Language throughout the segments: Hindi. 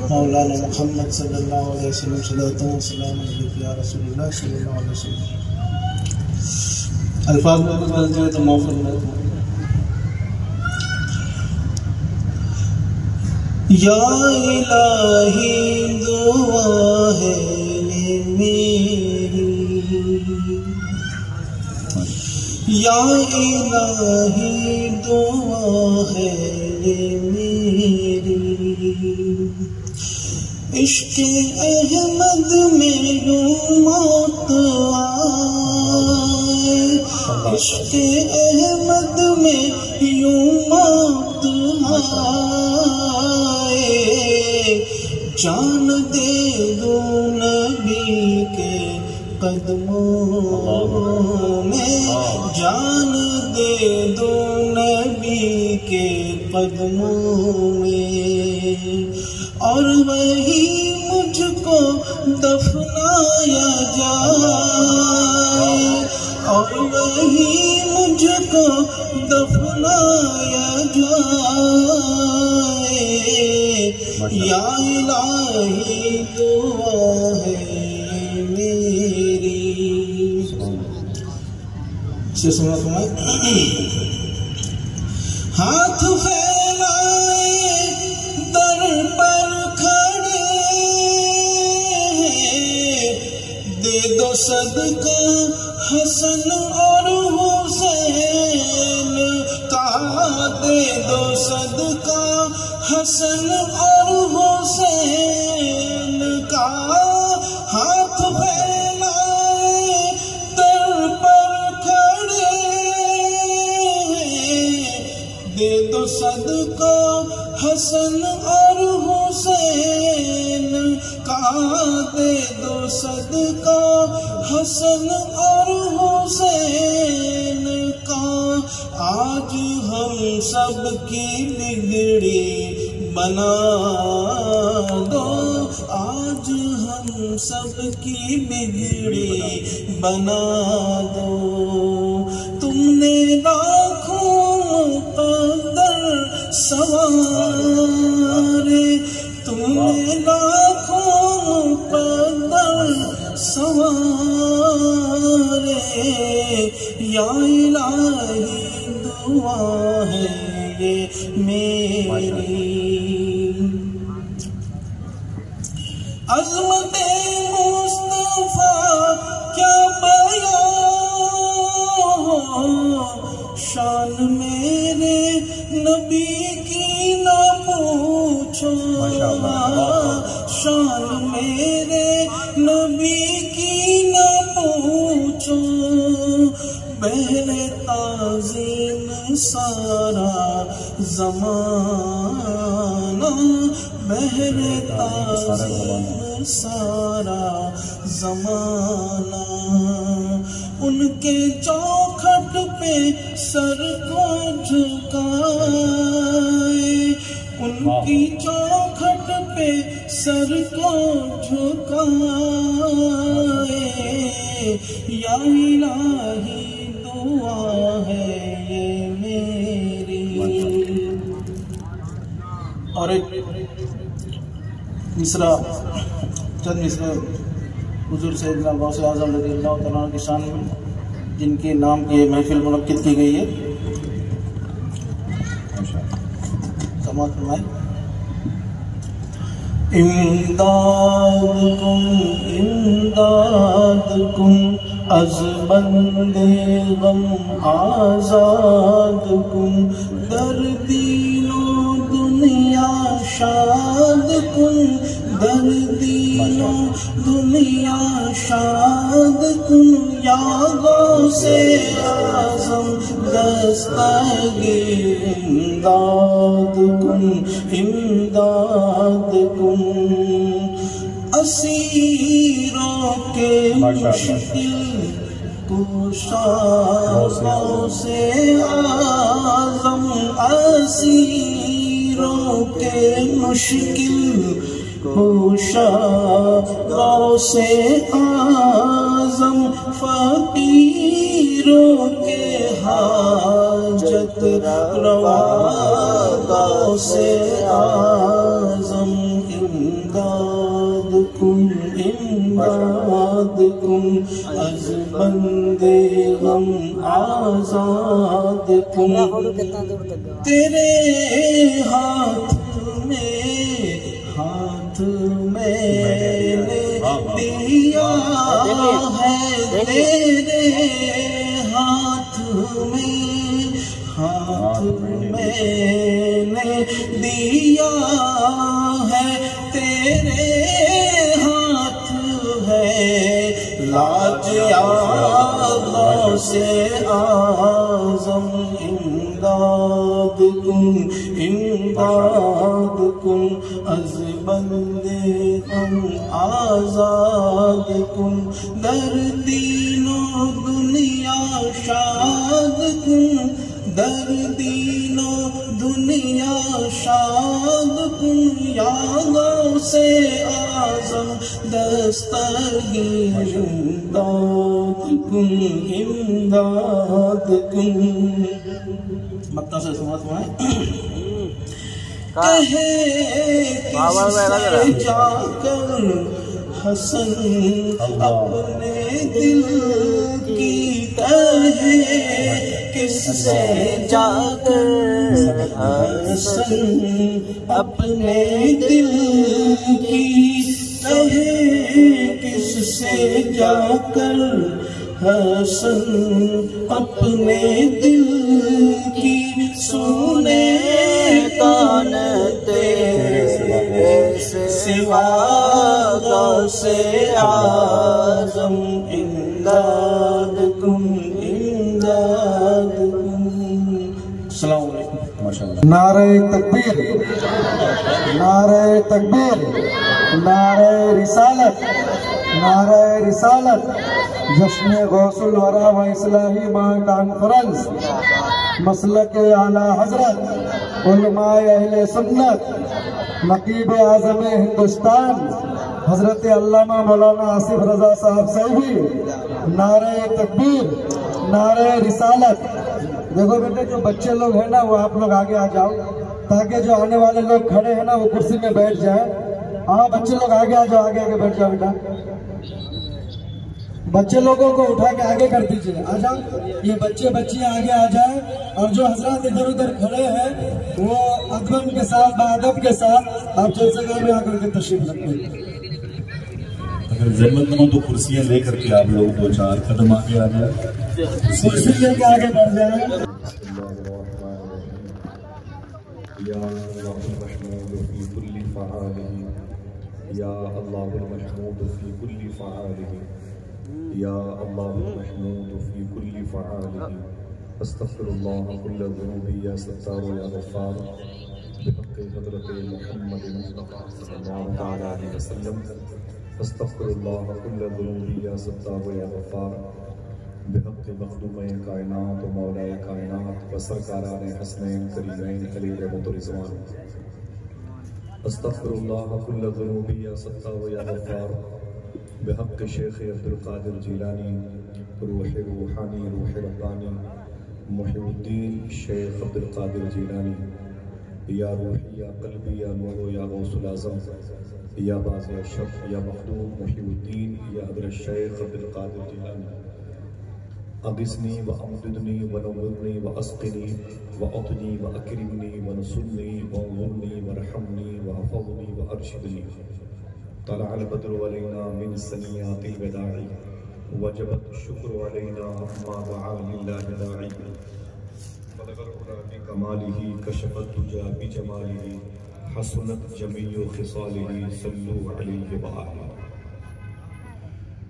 मौलाना मुहम्मद सल्लल्लाहु अलैहि वसल्लम या रसूलुल्लाह सल्लल्लाहु अलैहि वसल्लम। अल्फाज में कुछ गलती हो तो माफ करना। या इलाही दुआ है ये मेरी, या इलाही दुआ है ये मेरी, इश्क़े अहमद में यूं मौत आए, इश्क़े अहमद में यूं मौत आए, जान दे दो नबी के कदमों में, जान दे दो नबी के कदमों में, और वही मुझको दफनाया जाए, और वही मुझको दफनाया जाए, या इलाही दुआ है मेरी। से सुना तुम्हें हाथ फैलाए दर पर खड़े, दे दो सदका हसन और हुसैन का, दे दो सदका हसन और हुसैन का, हाथ फैलाए दर पर खड़े, दे दो सदका हसन और हुसैन का, दे दो सदका हसन और हुसैन का, आज हम सब की बिगड़ी बना दो, आज हम सब की बिगड़ी बना दो, तुमने लाखों मुक़द्दर सवारे, तुमने लाखों मुक़द्दर सवारे, या इलाही दुआ है ये मेरी। अज़मते मुस्तफ़ा क्या बयां, शान मेरे नबी की न पूछो, शान मेरे नबी की न पूछो, बहरे ताज़ीम सारा ज़माना, बहरे ताज़ीम सारा ज़माना, उनके चौखट पे सर को झुकाए, उनकी चौखट पे सर को झुकाए, या इलाही दुआ है ये मेरी। और एक मिसरा, चंद मिसरे हुजूर सैयदना गौसे आज़म रज़ियल्लाहु तआला की शान में, जिनके नाम की महफिल मुनक्किद की गई है। समाअत फरमाएं। इमदादकुम इमदादकुम अज़ बंदे गम आज़ादकुम, दर्दीनो दुनिया शादकुम, दर्दीनो दुनिया शादकुम, या गौसे आज़म दस्तगीर इमदादकुम इमदादकुम, असीरों के मुश्किल कुशा गौसे आज़म, असीरों के मुश्किल कुशा गौसे आज़म, फकीरों के हाजत रवा गौसे आज़म इमदाद कुन अज़ बंदे गम आज़ाद कुन। तेरे हाथ मैंने दिया है, तेरे हाथ मैंने दिया है, तेरे हाथ है लाज आज़म से आज़म इमदाद कुन अज़ बंदे हम आज़ाद कुन। दर दीनो दुनिया शाद कुन, दर दीनो दुनिया शाद कुन। या गौसे आज़म दस्तगीर इमदाद कुन। मत्ता से समाप्त हुआ है। कहे किससे जाकर हसन अपने दिल की, कहे किससे जाकर हसन अपने दिल की, कहे किससे जाकर हसन अपने दिल की। सुने कान तेरे सिवा गौसे आज़म इमदाद कुन। अस्सलामु अलैकुम। माशाअल्लाह। नारे तकबीर, नारे तकबीर, नारे रिसालत, नारे रिसालत। जश्न गौसुल वरा व इस्लाही माह कॉन्फ्रेंस मसलक आला हजरत उलमाए अहले सुन्नत नकीब आज़म हिंदुस्तान हजरत अल्लामा मौलाना आसिफ रजा साहब सैफी। नारे तकबीर, नारे रिसालत। देखो बेटे, जो बच्चे लोग हैं ना वो आप लोग आगे आ जाओ, ताकि जो आने वाले लोग खड़े हैं ना वो कुर्सी में बैठ जाए। हाँ बच्चे लोग आगे आ जाओ, आगे आगे बैठ जाओ बेटा। बच्चे लोगों को उठा के आगे कर दीजिए, आ जाओ। ये बच्चे बच्चियां आगे आ जाए, और जो हजरात इधर उधर खड़े हैं वो अदब के साथ, बाअदब के साथ आप जलसेगाह में आकर के तशरीफ रखें। अगर जरूरत न हो तो कुर्सियां लेकर के आप लोग 2-4 कदम आगे आ जाए, कुर्सी लेके आगे बढ़ जाए। या अल्लाहुल महमूद फी कुल्ली फ़आलिही, या अल्लाहुल महमूद फी कुल्ली फ़आलिही, या अल्लाहुल महमूद फी कुल्ली फ़आलिही। अस्तग़फिरुल्लाह कुल्ल ज़ुनूबी या सत्तार या गफ़्फ़ार बिहक़्क़ि हज़रत मुहम्मद मुस्तफ़ा सल्लल्लाहु तआला अलैहि वसल्लम। अस्तग़फिरुल्लाह कुल्ल ज़ुनूबी या सत्तार या गफ़्फ़ार बिहक़्क़ि मख़दूम कायनात व मौला कायनात व सरकारान हसनैन करीमैन खलील मुतरिज़वान। अस्तग़फिरुल्लाह कुल्ल ज़ुनूबी या सत्तार या गफ़्फ़ार बिहक़्क़ि शेख़ अब्दुल क़ादिर जीलानी रूह रूहानी रूह रब्बानी मुहीउद्दीन शेख़ अब्दुल क़ादिर जीलानी। या रूही या क़ल्बी या नूर या गौसुल आज़म या बाज़ अशरफ या मखदूम मुहीउद्दीन या हज़रत शेख़ अब्दुल क़ादिर जीलानी। अगिस्नी व अमदिदनी व नव्विरनी व अस्क़िनी व अतनी व अकरिमनी व नसुरनी व अंज़ुरनी व रहमनी व हफ़ज़नी व अरशिदनी। तलअल बद्रु अलैना मिन सनियातिल वदाई वजबत शुक्रु अलैना अम्मा दआ लिल्लाहि दाई। बलगल उला बिकमालिही कशफत दुजा बिजमालिही हसनत जमीउ खिसालिही सल्लु अलैहि व आलिहि।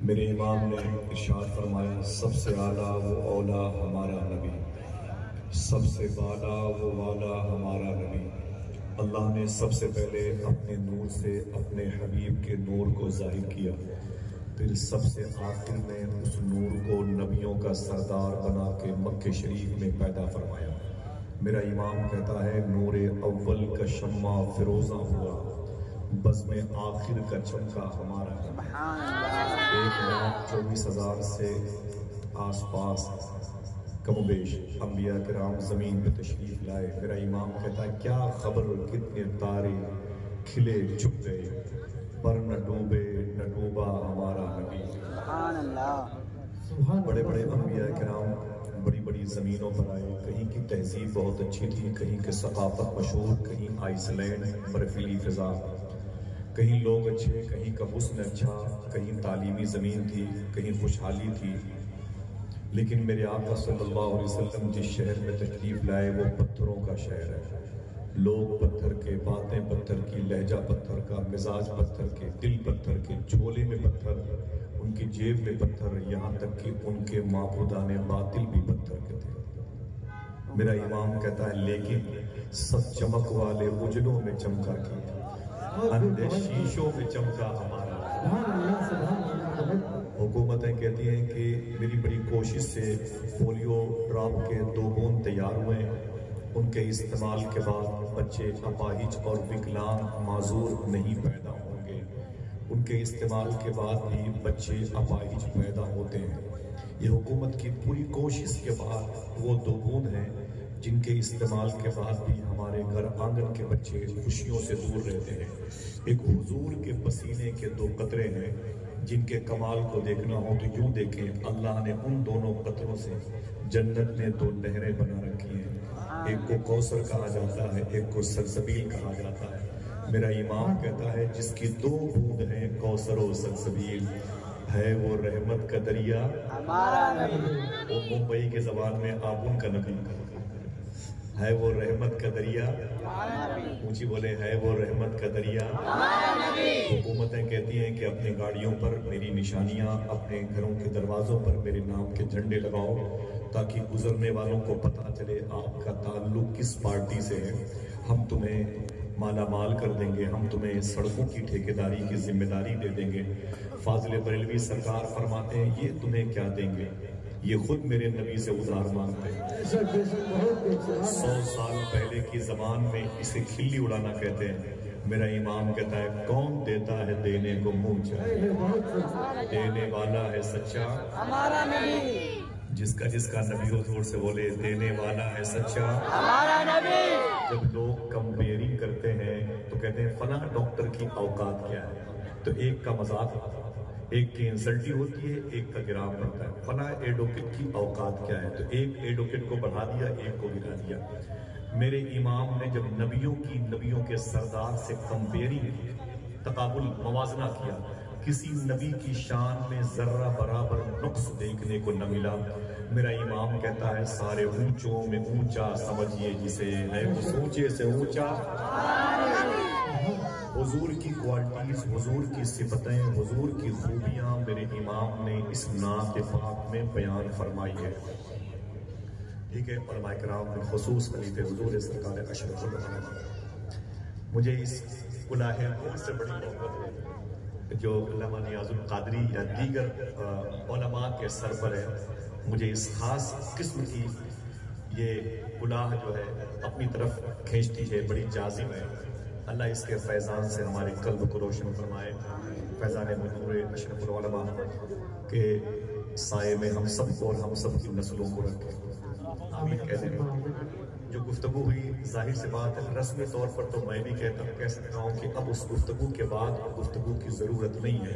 मेरे इमाम ने इरशाद फरमाया, सबसे आला वो औला हमारा नबी, सबसे बाला वो वाला हमारा नबी। अल्लाह ने सबसे पहले अपने नूर से अपने हबीब के नूर को ज़ाहिर किया, फिर सबसे आखिर में उस नूर को नबियों का सरदार बना के मक्के शरीफ में पैदा फरमाया। मेरा इमाम कहता है, नूर अव्वल का शम्मा फिरोज़ा हुआ, बज़्म आखिर का चमका हमारा। 1,24,000 से आसपास कमोबेश अंबिया किराम ज़मीन पे तशरीफ़ लाए। मेरा इमाम कहता है क्या खबर कितने तारे खिले चुप गए, पर न डूबे न डूबा हमारा नबी। बड़े बड़े अंबिया किराम बड़ी बड़ी ज़मीनों पर आए। कहीं की तहजीब बहुत अच्छी थी, कहीं की सकाफत मशहूर, कहीं आइसलैंड बर्फीली फ़िज़ा, कहीं लोग अच्छे, कहीं का हुस्न अच्छा, कहीं तालीमी ज़मीन थी, कहीं खुशहाली थी। लेकिन मेरे आका सल्लल्लाहु अलैहि वसल्लम जिस शहर में तशरीफ़ लाए वो पत्थरों का शहर है। लोग पत्थर के, बातें पत्थर की, लहजा पत्थर का, मिजाज पत्थर के, दिल पत्थर के, झोले में पत्थर, उनकी जेब में पत्थर, यहाँ तक कि उनके माबूदाने बातिल भी पत्थर के थे। मेरा इमाम कहता है लेकिन सब चमक वाले उजलों में चमका किया, अंधे शीशों में चमका हमारा। हुकूमतें कहती हैं कि मेरी बड़ी कोशिश से पोलियो ड्रॉप के 2 बूंद तैयार हुए हैं, उनके इस्तेमाल के बाद बच्चे अपाहिज और विकलांग माजूर नहीं पैदा होंगे। उनके इस्तेमाल के बाद भी बच्चे अपाहिज पैदा होते हैं। ये हुकूमत की पूरी कोशिश के बाद वो 2 बूंद हैं जिनके इस्तेमाल के बाद भी हमारे घर आंगन के बच्चे खुशियों से दूर रहते हैं। एक हुजूर के पसीने के 2 कतरे हैं जिनके कमाल को देखना हो तो यूं देखें, अल्लाह ने उन दोनों कतरों से जन्नत में 2 नहरें बना रखी हैं। एक को कौसर कहा जाता है, एक को सलसबील कहा जाता है। मेरा इमाम कहता है जिसकी 2 बूंद हैं कौसर और सलसबील, है वो रहमत का दरिया हमारा नबी। वो मुंबई के जबान में आबुन का नबी है, वो रहमत का दरिया, ऊंची बोले है वो रहमत का दरिया। हुकूमतें कहती हैं कि अपनी गाड़ियों पर मेरी निशानियां, अपने घरों के दरवाजों पर मेरे नाम के झंडे लगाओ ताकि गुजरने वालों को पता चले आपका ताल्लुक किस पार्टी से है। हम तुम्हें माला माल कर देंगे, हम तुम्हें सड़कों की ठेकेदारी की जिम्मेदारी दे देंगे। फाजिल बरेलवी सरकार फरमाते हैं ये तुम्हें क्या देंगे, ये खुद मेरे नबी से उधार मांगते हैं। 100 साल पहले की जबान में इसे खिल्ली उड़ाना कहते हैं। मेरा इमाम कहता है कौन देता है देने को मुंह चाहिए, देने वाला है सच्चा हमारा नबी। जिसका जिसका नबी हो जोर से बोले देने वाला है सच्चा हमारा नबी। जब लोग कंपेयरिंग करते हैं तो कहते हैं फला डॉक्टर की औकात क्या है, तो एक का मजाक, एक की इंसल्टी होती है, एक का गिराव पड़ता है। फला एडवोकेट की औकात क्या है, तो एक एडवोकेट को बढ़ा दिया, एक को गिरा दिया। मेरे इमाम ने जब नबियों के सरदार से कंपेयरिंग, तकाबुल, मवाजना किया, किसी नबी की शान में जर्रा बराबर नुक्स देखने को न मिला। मेरा इमाम कहता है सारे ऊंचों में ऊंचा समझिए जिसे, है उस ऊंचे से ऊंचा। हुजूर की क्वालिटीज, हुजूर की सिफतें, हुजूर की खूबियां मेरे इमाम ने इस नात पाक में बयान फरमाई है। ठीक है, उलमा किराम में खुसूस खलीफे हुजूर सरकार अशरफुल उलमा, मुझे इस उलाहे से बड़ी मोहब्बत है जो अल्लामा नियाजुल कादरी या दीगर उलमा के सर पर है। मुझे इस खास किस्म की ये गुलाह जो है अपनी तरफ खींचती है, बड़ी जाजिम है। अल्लाह इसके फैज़ान से हमारे कल्ब को रोशन फरमाए। फैज़ान हुजूर अशरफुल उलमा के साए में हम सबको और हम सब की नस्लों को रखे, आमीन कहते हैं। जो गुफ्तगू हुई, जाहिर से बात है रस्मी तौर पर तो मैं भी कह सकता हूँ कि अब उस गुफ्तगू के बाद गुफ्तगू की ज़रूरत नहीं है,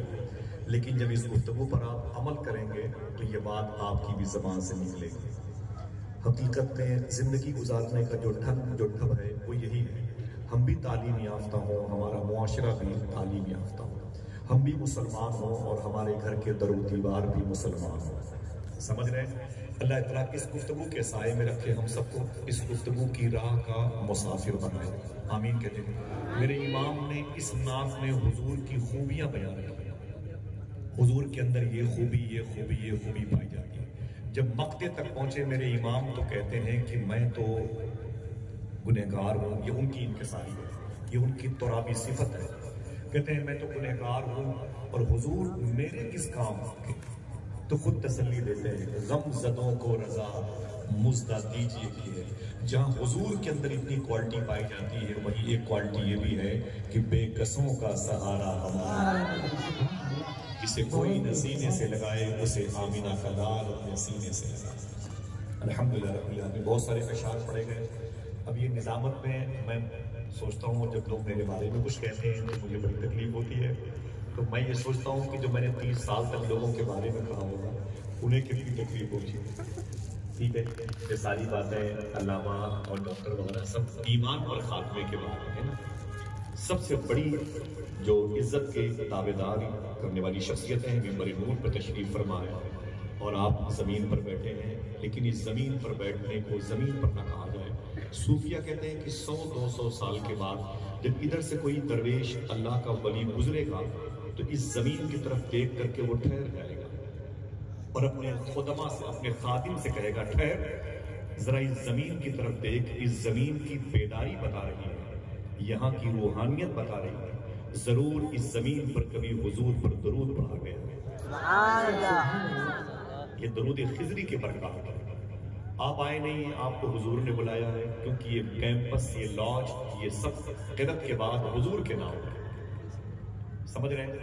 लेकिन जब इस गुफ्तगू पर आप अमल करेंगे तो ये बात आपकी भी ज़बान से निकलेगी। हकीकत में ज़िंदगी गुजारने का जो ठब है वो यही है, हम भी तालीम याफ्ता हों, हमारा मुआशरा भी तालीम याफ्ता हो, हम भी मुसलमान हों और हमारे घर के दरो दीवार भी मुसलमान हों। समझ रहे हैं? अल्लाह तआला इस गुफ्तगू के साए में रखे, हम सबको इस गुफ्तगू की राह का मुसाफिर बनाए, आमीन कहते हैं। मेरे इमाम ने इस नात में हुजूर की खूबियां बयान की, हुजूर के अंदर ये खूबी पाई जाती है। जब मक्ते तक पहुंचे मेरे इमाम तो कहते हैं कि मैं तो गुनहगार हूँ, ये उनकी इंकिसारी है, ये उनकी तुराबी सिफत है। कहते हैं मैं तो गुनहगार हूँ और हुजूर मेरे किस काम के, तो खुद तसल्ली देते हैं गमज़दों को रजा मुज़्दा दीजिए की है। जहाँ हुजूर के अंदर इतनी क्वालिटी पाई जाती है वही एक क्वालिटी ये भी है कि बेकसों का सहारा हमारा, इसे कोई न सीने से लगाए उसे आमीना का लाल अपने सीने से लगाए। अल्हम्दुलिल्लाह में बहुत सारे अशार पढ़े गए। अब ये निज़ामत में मैं सोचता हूँ जब लोग मेरे बारे में कुछ कहते हैं तो मुझे बड़ी तकलीफ होती है। तो मैं ये सोचता हूँ कि जो मैंने 30 साल तक लोगों के बारे में कहा होगा उन्हें कितनी तकलीफ होगी। ठीक है, ये सारी बातें अल्लामा और डॉक्टर वगैरह सब ईमान और खात्मे के बारे में है ना। सबसे बड़ी जो इज्जत के दावेदार करने वाली शख्सियतें हैं मिंबर नूर पर तशरीफ फरमा है और आप ज़मीन पर बैठे हैं, लेकिन इस ज़मीन पर बैठने को ज़मीन पर ना कहा जाए। सूफिया कहते हैं कि 100-200 साल के बाद जब इधर से कोई दरवेश अल्लाह का वली गुजरेगा तो इस ज़मीन की तरफ देख करके वो ठहर जाएगा और अपने खुदमा से, अपने खादिम से कहेगा, ठहर जरा इस जमीन की तरफ देख, इस जमीन की बेदारी बता रही है, यहाँ की रूहानियत बता रही है, जरूर इस जमीन पर कभी हुजूर पर दरूद पढ़ा गया। ये दरूद खिजरी के बरकत है। आप आए नहीं, आपको हुजूर ने बुलाया है, क्योंकि ये कैंपस, ये लॉज, ये सब क़िदत के बाद हुजूर के नाम है। समझ रहे हैं?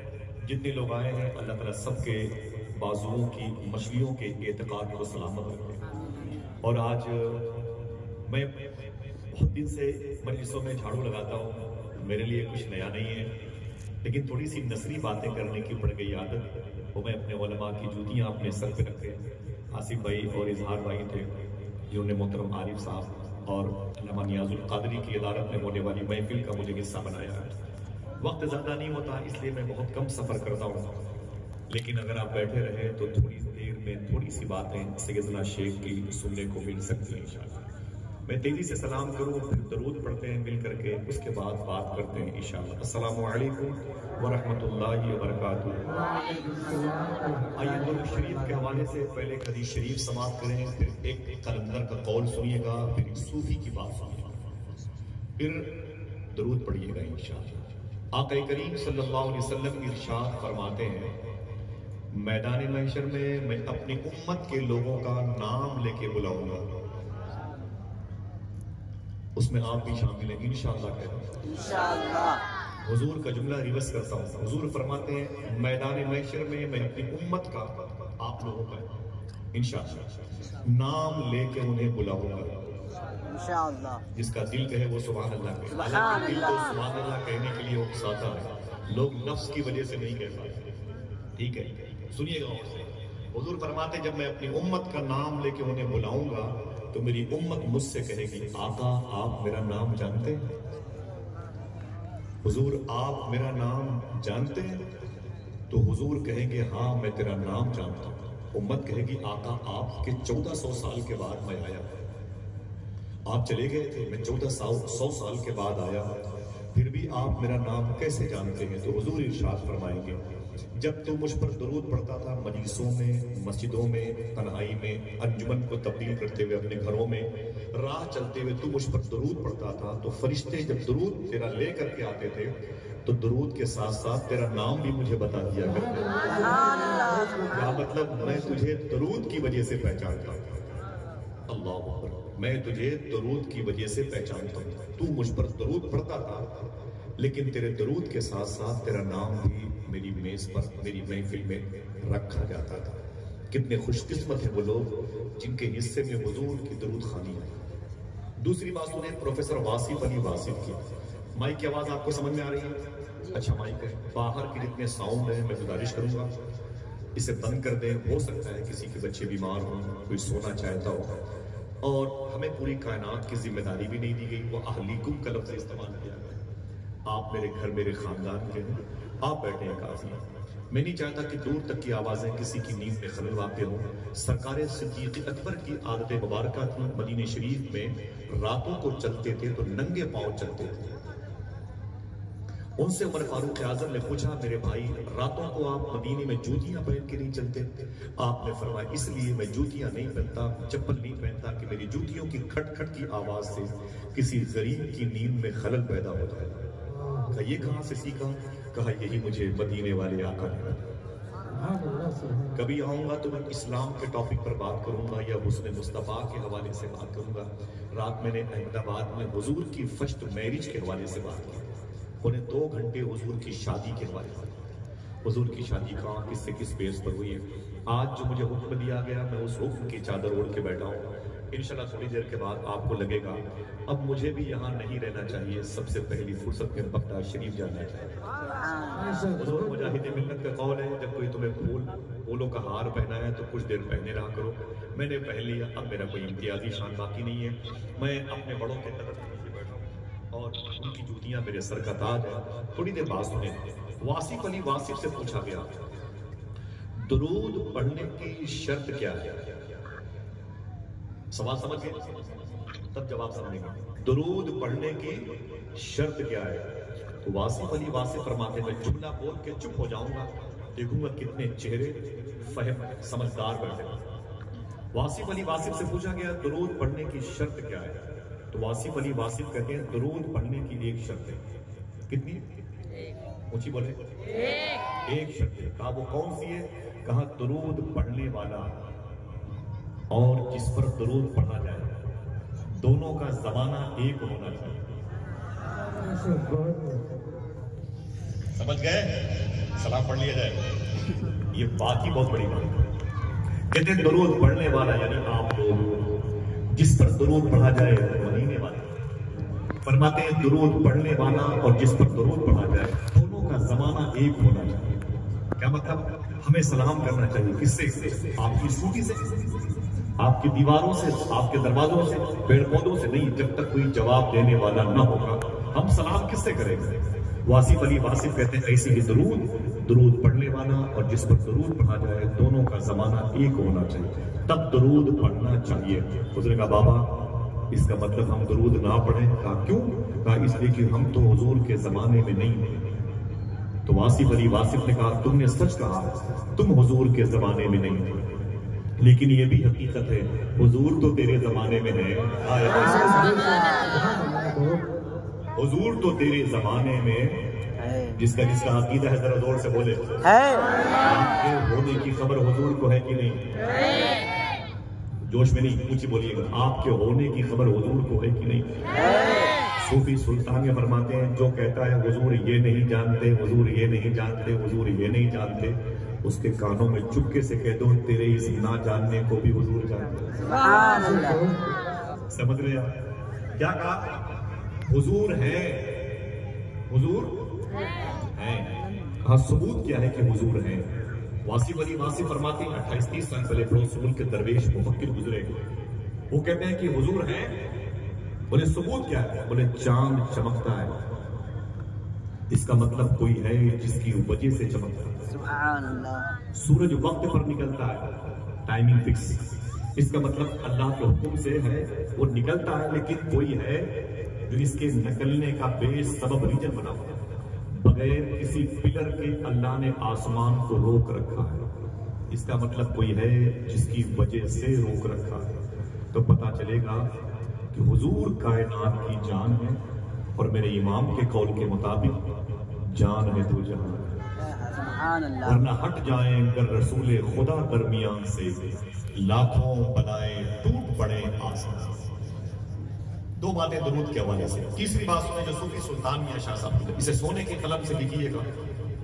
जितने लोग आए हैं अल्लाह ताला सबके बाजुओं की मछलियों के एतकाद को सलामत रखे। और आज मैं बहुत दिन से मजलिसों में झाड़ू लगाता हूँ, मेरे लिए कुछ नया नहीं है, लेकिन थोड़ी सी नसरी बातें करने की पड़ गई आदत। वो मैं अपने उलमा की जूतियाँ अपने सर पे रखे। आसिफ भाई और इजहार भाई थे जिन्होंने मोहतरम आरिफ साहब और अल्लामा नियाजुल कादरी की इदारत में होने वाली महफिल का मुझे हिस्सा बनाया है। वक्त ज़्यादा नहीं होता इसलिए मैं बहुत कम सफ़र करता हूँ, लेकिन अगर आप बैठे रहे तो थोड़ी देर में थोड़ी सी बातें सैयदना शेख की सुनने को मिल सकती है इंशाअल्लाह। मैं तेजी से सलाम करूँ, फिर दरूद पढ़ते हैं मिल करके, उसके बाद बात करते हैं इंशाअल्लाह। अस्सलामु अलैकुम व रहमतुल्लाहि व बरकातुहू। आइए दुरूद शरीफ के हवाले से पहले एक हदीस शरीफ समाप्त करें, फिर एक कलंदर का कौल सुनिएगा, फिर एक सूफी की बात सुनिएगा, फिर दरूद पढ़िएगा इंशाअल्लाह। आक़ा करीम सल्लल्लाहु अलैहि वसल्लम इरशाद फरमाते हैं, मैदान महशर में मैं अपनी उम्मत के लोगों का नाम लेके बुलाऊंगा, उसमें आप भी शामिल हैं इंशाअल्लाह। कहते इंशाअल्लाह। हुजूर का जुमला रिवर्स करता हूँ। हुजूर फरमाते हैं मैदान महशर में मैं अपनी उम्मत का, आप लोगों का इंशाअल्लाह नाम लेके उन्हें बुलाऊंगा इंशाअल्लाह। जिसका दिल कहे वो सुभान अल्लाह कहे। हालांकि दिल तो सुभान अल्लाह कहने के लिए उकसाता है, लोग नफ्स की वजह से नहीं कह पाते। ठीक है, सुनिएगा और से। हुजूर फरमाते जब मैं अपनी उम्मत का नाम लेके उन्हें बुलाऊंगा तो मेरी उम्मत मुझसे कहेगी, आका आप मेरा नाम जानते हैं? हुजूर आप मेरा नाम जानते हैं? तो हुजूर कहेंगे हाँ मैं तेरा नाम जानता हूँ। उम्मत कहेगी आका आपके 1400 साल के बाद मैं आया, आप चले गए थे, मैं 1400 साल के बाद आया, फिर भी आप मेरा नाम कैसे जानते हैं? तो हुजूर इरशाद फरमाएंगे जब तू मुझ पर दरूद पढ़ता था मजलिसों में, मस्जिदों में, तन्हाई में, अंजुमन को तब्दील करते हुए अपने घरों में, राह चलते हुए तू मुझ पर दरूद पढ़ता था तो फरिश्ते जब दरूद तेरा ले करके आते थे तो दरूद के साथ साथ तेरा नाम भी मुझे बता दिया करते थे। क्या मतलब? मैं तुझे दरूद की वजह से पहचानता हूँ। अल्लाह अकबर, मैं तुझे दरूद की वजह से पहचानता हूँ। तू मुझ पर दरूद पढ़ता था, लेकिन तेरे दरूद के साथ साथ तेरा नाम भी मेरी मेज पर, मेरी महफिल में रखा जाता था। कितने खुशकिस्मत है वो लोग जिनके हिस्से में हुजूर की दरूद खानी है। दूसरी बात सुने प्रोफेसर वासिफ अली वासिफ की। माइक की आवाज आपको समझ में आ रही है? अच्छा माइक है, बाहर के जितने साउंड है मैं गुजारिश करूंगा इसे बंद कर दें। हो सकता है किसी के बच्चे बीमार हों, कोई सोना चाहता हो, और हमें पूरी कायनात की जिम्मेदारी भी नहीं दी गई। वो अहलीकुम का लफ्ज़ इस्तेमाल किया गया। आप मेरे घर, मेरे खानदान के हैं, आप बैठे हैं काफी। मैं नहीं चाहता कि दूर तक की आवाजें किसी की नींद में खलल वाक़ हो। सरकार सिद्दीक़ अकबर की आदत मुबारक थी, मदीने शरीफ में रातों को चलते थे तो नंगे पांव चलते थे। उनसे उमर फारूक आज़म ने पूछा, मेरे भाई रातों को आप मदीने में जूतियां पहन के नहीं चलते? आपने फरमाया इसलिए मैं जूतियां नहीं पहनता, चप्पल नहीं पहनता कि मेरी जूतियों की खटखट की आवाज से किसी गरीब की नींद में खलल पैदा होता है। ये कहां से सीखा? कहा यही मुझे मदीने वाले आका ने। कभी आऊंगा तो मैं इस्लाम के टॉपिक पर बात करूंगा या हुस्न मुस्तफा के हवाले से बात करूंगा। रात मैंने अहमदाबाद में हुजूर की फर्स्ट मैरिज के हवाले से बात की, उन्हें 2 घंटे हुजूर की शादी के हवाले से। हुजूर की शादी कहाँ, किससे, किस बेस पर हुई है? आज जो मुझे हुक्म दिया गया मैं उस हुक्म की चादर ओढ़ के बैठा हूँ। इंशाल्लाह थोड़ी देर के बाद आपको लगेगा अब मुझे भी यहाँ नहीं रहना चाहिए, सबसे पहली फुर्सत में बगदाद शरीफ जाना चाहिए। हुजूर मुजाहिद मिल्लत का कौल है, जब कोई तुम्हें फूलों का हार पहना है तो कुछ देर पहने रहा करो। मैंने पहन लिया, अब मेरा कोई इम्तियाजी शान बाकी नहीं है। मैं अपने बड़ों के कदम नीचे बैठा और उनकी जूतियाँ मेरे सर का ताज है। थोड़ी देर बाद सुने, वासिफ अली वासिफ से पूछा गया दुरूद पढ़ने की शर्त क्या है? सवाल समझ गए? तब जवाब समझेंगे। दुरूद पढ़ने की शर्त क्या है? तो वासिफ अली वासिफ फरमाते मैं जुमला बोल के चुप हो जाऊंगा, देखूंगा कितने चेहरे फहम समझदार बैठे। वासिफ अली वासिफ से पूछा गया दुरूद पढ़ने की शर्त क्या है? तो वासिफ अली वासिफ कहते हैं दुरूद पढ़ने की एक शर्त है। कितनी? ऊंची बोले। एक शर्त है। कहा वो कौन सी है? कहा दुरूद पढ़ने वाला और जिस पर दुरूद पढ़ा जाए दोनों का जमाना एक होना चाहिए। समझ गए? सलाम पढ़ लिया जाए। ये बात ही बहुत बड़ी बात है। कहते हैं दुरूद पढ़ने वाला यानी आप लोग, जिस पर दुरूद पढ़ा जाए मदीने वाला। फरमाते हैं दुरूद पढ़ने वाला और जिस पर दुरूद पढ़ा जाए दोनों का जमाना एक होना चाहिए। क्या मतलब? हमें सलाम करना चाहिए किससे? आपकी स्कूटी से, आपकी दीवारों से, आपके दरवाजों से, पेड़ पौधों से नहीं। जब तक कोई जवाब देने वाला ना होगा हम सलाम किससे करेंगे? वासिफ अली वासिफ कहते हैं ऐसे ही दुरूद पढ़ने वाला और जिस पर दुरूद पढ़ा जाए दोनों का जमाना एक होना चाहिए, तब दुरूद पढ़ना चाहिए। उसने कहा बाबा इसका मतलब हम दुरूद ना पढ़ें? कहा क्यों? कहा इसलिए कि हम तो हुजूर के जमाने में नहीं। तो वासिफ अली वासिफ ने कहा तुमने सच कहा, तुम हुजूर के जमाने में नहीं थे, लेकिन ये भी हकीकत है हुजूर तो तेरे जमाने में है। हुजूर तो तेरे जमाने में, जिसका अकीदा है जरा जोर से बोले, आपके होने की खबर हुजूर को है कि नहीं? जोश में नहीं, ऊंची बोलिएगा। आपके होने की खबर हुजूर को है कि नहीं? सूफी सुल्तान ये फरमाते हैं जो कहता है हुजूर ये नहीं जानते, हुजूर ये नहीं जानते, हुजूर ये नहीं जानते, उसके कानों में चुपके से कह दो तेरे इस ना जानने को भी हुजूर जानते। समझ रहे आप क्या कहा? हुजूर है, हुजूर है। कहा सबूत क्या है कि हुजूर है? वासिफ अली वासिफ फरमाते हैं 28-30 साल पहले प्रोसुल के दरवेश मुफक्किर गुजरे, वो कहते हैं कि हुजूर है। बोले सबूत क्या है? बोले चांद चमकता है, इसका मतलब कोई है जिसकी वजह से चमकता है। सुभान अल्लाह। सूरज वक्त पर निकलता है, टाइमिंग फिक्स, इसका मतलब अल्लाह के हुक्म से है, वो निकलता है, लेकिन कोई है जो इसके निकलने का बेस सबब रीजन बना हुआ है। बगैर किसी पिलर के अल्लाह ने आसमान को रोक रखा है, इसका मतलब कोई है जिसकी वजह से रोक रखा है। तो पता चलेगा कि हुजूर कायनात की जान है और मेरे इमाम के कौल के मुताबिक जान है तो जहान, वरना हट जाए अगर रसूले खुदा दरमियान से, लाखों बलाएं टूट पड़े आसमान। दो बातें दुरूद के हवाले से। तीसरी बात सुने जो सूफी सुल्तान मियां शाह साहब की, इसे सोने के कलम से लिखिएगा।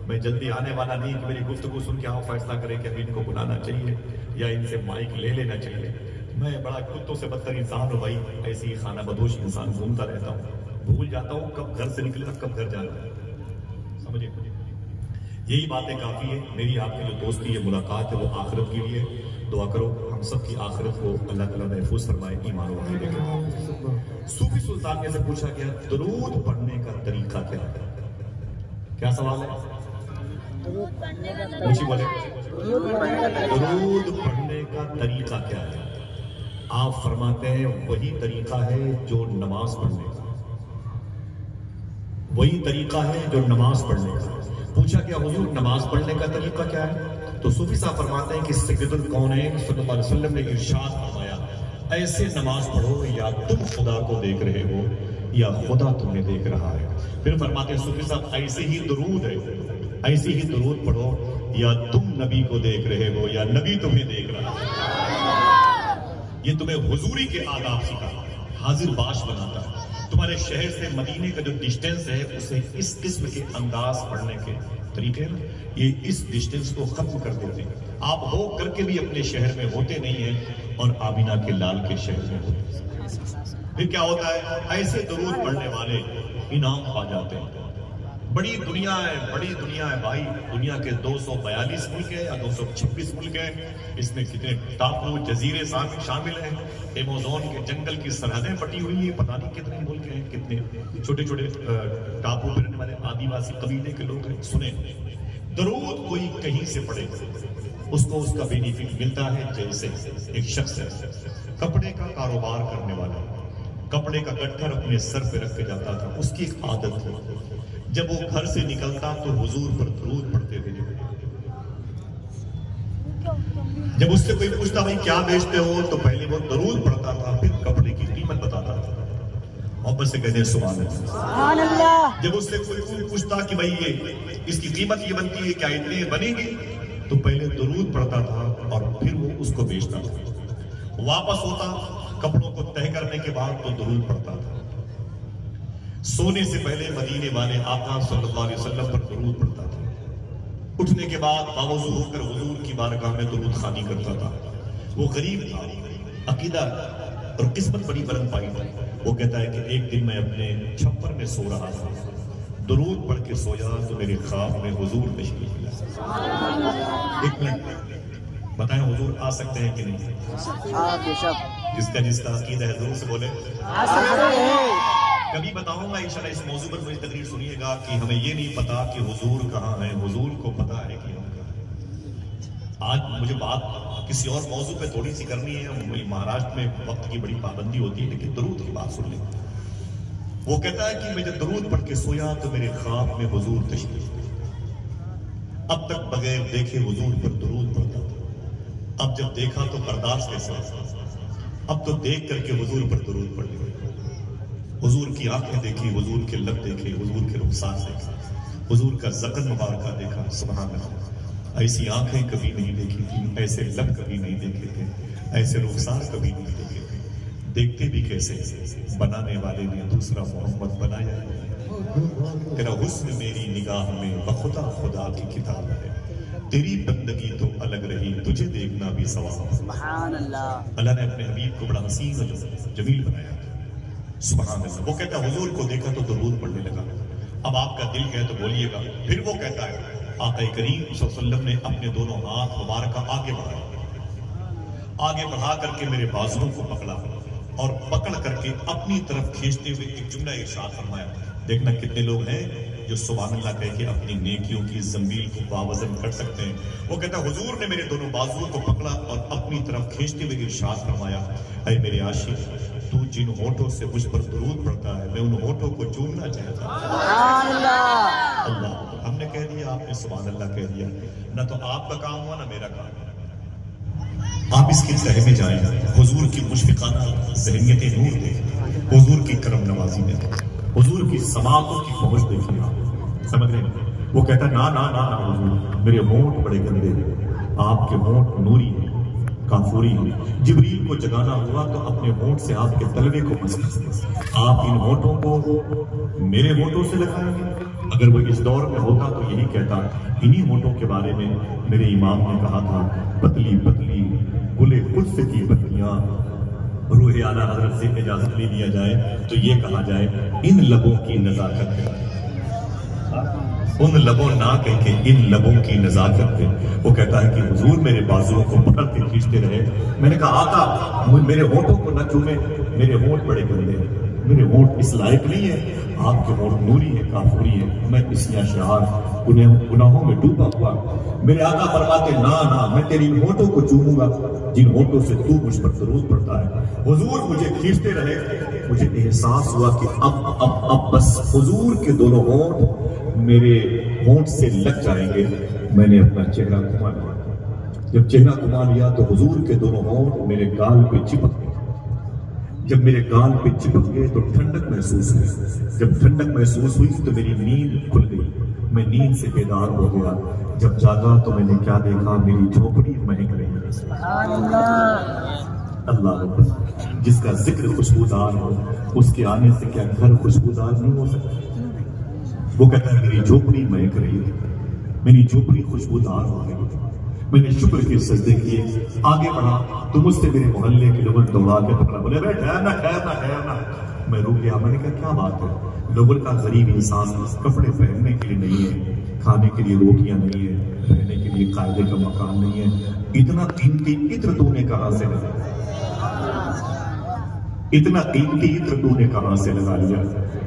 मैं जल्दी आने वाला नहीं कि मेरी गुफ्तगू सुन के आप फैसला करें कि अभी इनको बुलाना चाहिए या इनसे माइक ले लेना चाहिए। मैं बड़ा कुत्तों से बदतर इंसान हूँ भाई, ऐसी ही खाना बदोश इंसान घूमता रहता हूँ, भूल जाता हूँ कब घर से निकला कब घर जाना है। समझिए, यही बातें काफी है। मेरी आपकी जो दोस्ती है, मुलाकात है, वो आखिरत के लिए। दुआ करो हम सब की आखिरत को अल्लाह ताला महफूज फरमाए, ईमान और अक़ीदे के। सूफी सुल्तान में से पूछा गया दुरूद पढ़ने का तरीका क्या है? क्या सवाल है? मुझे बोले दुरूद पढ़ने का तरीका क्या है? आप फरमाते हैं वही तरीका है जो नमाज पढ़ने का, वही तरीका है जो नमाज पढ़ने का। पूछा क्या हुजूर नमाज पढ़ने का तरीका क्या है? तो सूफी साहब फरमाते हैं कि सैयदुल कौनैन सल्लल्लाहु अलैहि वसल्लम ने इरशाद फरमाया ऐसे नमाज पढ़ो या तुम खुदा को देख रहे हो या खुदा तुम्हें देख रहा है। फिर फरमाते हैं सूफी साहब ऐसे ही दुरूद है, ऐसे ही दुरूद पढ़ो या तुम नबी को देख रहे हो या नबी तुम्हें देख रहा है। ये तुम्हें हुजूरी के आदाब सिखाता है, हाजिर बाश बनाता है। तुम्हारे शहर से मदीने का जो डिस्टेंस है उसे इस किस्म के अंदाज पढ़ने के तरीके ये इस डिस्टेंस को खत्म कर देते हैं। आप हो करके भी अपने शहर में होते नहीं हैं और आमिना के लाल के शहर में होते। फिर क्या होता है, ऐसे दुरूद पढ़ने वाले इनाम पा जाते हैं। बड़ी दुनिया है भाई। दुनिया के 242 मुल्क है या 226 मुल्क है। इसमें कितने टापू जजीरे शामिल हैं। एमेज़न के जंगल की सरहदें बटी हुई है। पता नहीं कितने मुल्क हैं, कितने छोटे छोटे टापू पर रहने वाले आदिवासी कबीले के लोग हैं। सुने, दरूद कोई कहीं से पढ़े उसको उसका बेनिफिट मिलता है। जैसे एक शख्स है, कपड़े का कारोबार करने वाला, कपड़े का गट्ठर अपने सर पे रख के जाता था। उसकी एक आदत थी, जब वो घर से निकलता तो हुजूर पर दरूद पढ़ते थे। जब उससे कोई पूछता भाई क्या बेचते हो, तो पहले वो दरूद पढ़ता था, फिर कपड़े की कीमत बताता था। मोहब्बत से कहते हैं सुभान अल्लाह। जब उससे कोई पूछता कि भाई ये इसकी कीमत ये बनती है, क्या इतने बनेगी, तो पहले दरूद पढ़ता था और फिर वो उसको बेचता था। वापस होता कपड़ों को तय करने के बाद तो दरूद पढ़ता था। सोने से पहले मदीने वाले आका सल्लल्लाहु अलैहि वसल्लम पर दरूद पढ़ता था। उठने के बाद बावजू होकर हुजूर की बारगाह में दरूद खानी करता था। वो गरीब था, अकीदा और किस्मत बड़ी बुलंद पाई थी। वो कहता है कि एक दिन मैं अपने छप्पर में सो रहा था, दरूद पढ़ के सोया तो मेरे ख्वाब में हुजूर तशरीफ लाए। एक मिनट बताएं, हुजूर आ सकते हैं कि नहीं? जिसका अकीदा है जरूर से बोले। कभी बताऊंगा इंशाल्लाह इस मौजू पर। मुझे तकरीर सुनिएगा कि हमें ये नहीं पता कि हुजूर कहाँ है, हुजूर को पता है कि हम कहाँ हैं। आज मुझे बात किसी और मौजू पे थोड़ी सी करनी है। महाराष्ट्र में वक्त की बड़ी पाबंदी होती है, लेकिन दरूद की बात सुन लें। वो कहता है कि मैं जब दरूद पढ़ के सोया तो मेरे ख्वाब में हुजूर तशरीफ लाए। अब तक बगैर देखे हुजूर पर दरूद पढ़ता था, अब जब देखा तो बर्दाश्त कैसे, अब तो देख करके हुजूर पर दरूद पढ़ लिया। हुजूर की आंखें देखी, हुजूर के लब देखे, हुजूर के रुखसार देखे, हुजूर का ज़क़न मुबारक देखा। सुभान अल्लाह, ऐसी आंखें कभी नहीं देखी थी, ऐसे लब कभी नहीं देखे थे, ऐसे रुखसार कभी नहीं देखे थे। देखते भी कैसे, बनाने वाले ने दूसरा मोहम्मद बनाया। तेरा हुस्न मेरी निगाह में बखुदा खुदा की किताब है। तेरी बंदगी तो अलग रही, तुझे देखना भी सवाब। सुभान अल्लाह। अल्लाह ने अपने हबीब को बड़ा हसीन और जमील बनाया। सुभान अल्लाह। वो कहता है हुजूर को देखा तो दरूद पढ़ने लगा। अब आपका दिल कहे तो बोलिएगा। फिर वो कहता है आका करीम सल्लल्लाहु अलैहि वसल्लम ने अपने दोनों हाथ मुबारक आगे बढ़ा करके मेरे बाजुओं को पकड़ा और पकड़ करके अपनी तरफ खींचते हुए एक जुमला इरशाद फरमाया। देखना कितने लोग हैं जो सुभान अल्लाह कह के अपनी नेकियों की ज़मील को बावज़न कर सकते हैं। वो कहता है हुजूर ने मेरे दोनों बाजुओं को पकड़ा और अपनी तरफ खींचते हुए इरशाद फरमाया, ऐ मेरे आशिक, तू जिन होठों से मुझ पर दरूद पढ़ता है, मैं उन होठों को चूमना चाहता हूं। अल्लाह, हमने कह दिया, आपने सुभान अल्लाह कह दिया। ना तो आपका काम हुआ ना मेरा काम। आप इसकी तह में जाएं, हुजूर की मुशफ़िकाना ज़हनियत नूर देखें, हुजूर की करम नवाजी देखें, हुजूर की समातों की पहुंच देखिए। आप समझ रहे हैं? वो कहता ना ना ना ना हुजूर, मेरे होंठ बड़े गंदे, आपके होंठ नूरी हैं, काफूरी हैं। जिब्रील को जगाना हुआ तो अपने होंठ से आपके तलवे को मसा। आप इन होंठों को मेरे होंठों से लगाएंगे? अगर वो इस दौर में होता तो यही कहता। इन्हीं होंठों के बारे में मेरे इमाम ने कहा था, पतली पतली गुले खुद से की पत्तियां। रूह आला हजरत से इजाजत ले लिया जाए तो ये कहा जाए, इन लबों की नजाकत है, उन लबों ना कह के इन लबों की नजाकत है। वो कहता है कि हुजूर मेरे बाजुओं को पकड़ते खींचते रहे। मैंने कहा आका मेरे होंठों को न चूमे, मेरे होंठ बड़े गंदे हैं, मेरे होंठ इस लायक नहीं है। आपके होंठ नूरी है, काफूरी है, मैं पिसिया शरार गुनाहों में डूबा हुआ। मेरे आका फरमाते ना ना, मैं तेरी होंठों को चूमूंगा जिन होंठों से तू मुझ पर दरूद पढ़ता है। हुजूर मुझे खींचते रहे। मुझे एहसास हुआ कि अब बस हुजूर के दोनों होंठ मेरे होंठ से लग जाएंगे। मैंने अपना चेहरा घुमा लिया। जब चेहरा घुमा लिया तो हुजूर के दोनों होंठ मेरे गाल पे चिपक गए। जब मेरे गाल पे चिपक गए तो ठंडक महसूस हुई। जब ठंडक महसूस हुई तो मेरी नींद खुल गई। मैं नींद से बेदार हो गया। जब जागा तो मैंने क्या देखा, मेरी झोपड़ी महक रही है। अल्लाह, जिसका जिक्र खुशबूदार हो उसके आने से क्या घर खुशबूदार नहीं हो सकता? वो कहता है मेरी झोपड़ी महक रही थी, मेरी झोपड़ी खुशबूदार हो गई। मैंने शुक्र के सजदे किए, आगे बढ़ा तो मुझसे मेरे मोहल्ले के लोगों ने दौड़ा के पकड़ा, बोले भाई ठहरना ठहरना ठहरना। मैं रुक गया। मैंने कहा क्या बात है? लोगों का गरीब इंसान कपड़े पहनने के लिए नहीं है, खाने के लिए रोटियां नहीं है, रहने के लिए कायदे का मकान नहीं है, इतना कीमती इत्र तूने कहां से लगा, इतना कीमती इत्र तूने कहां से लगा लिया?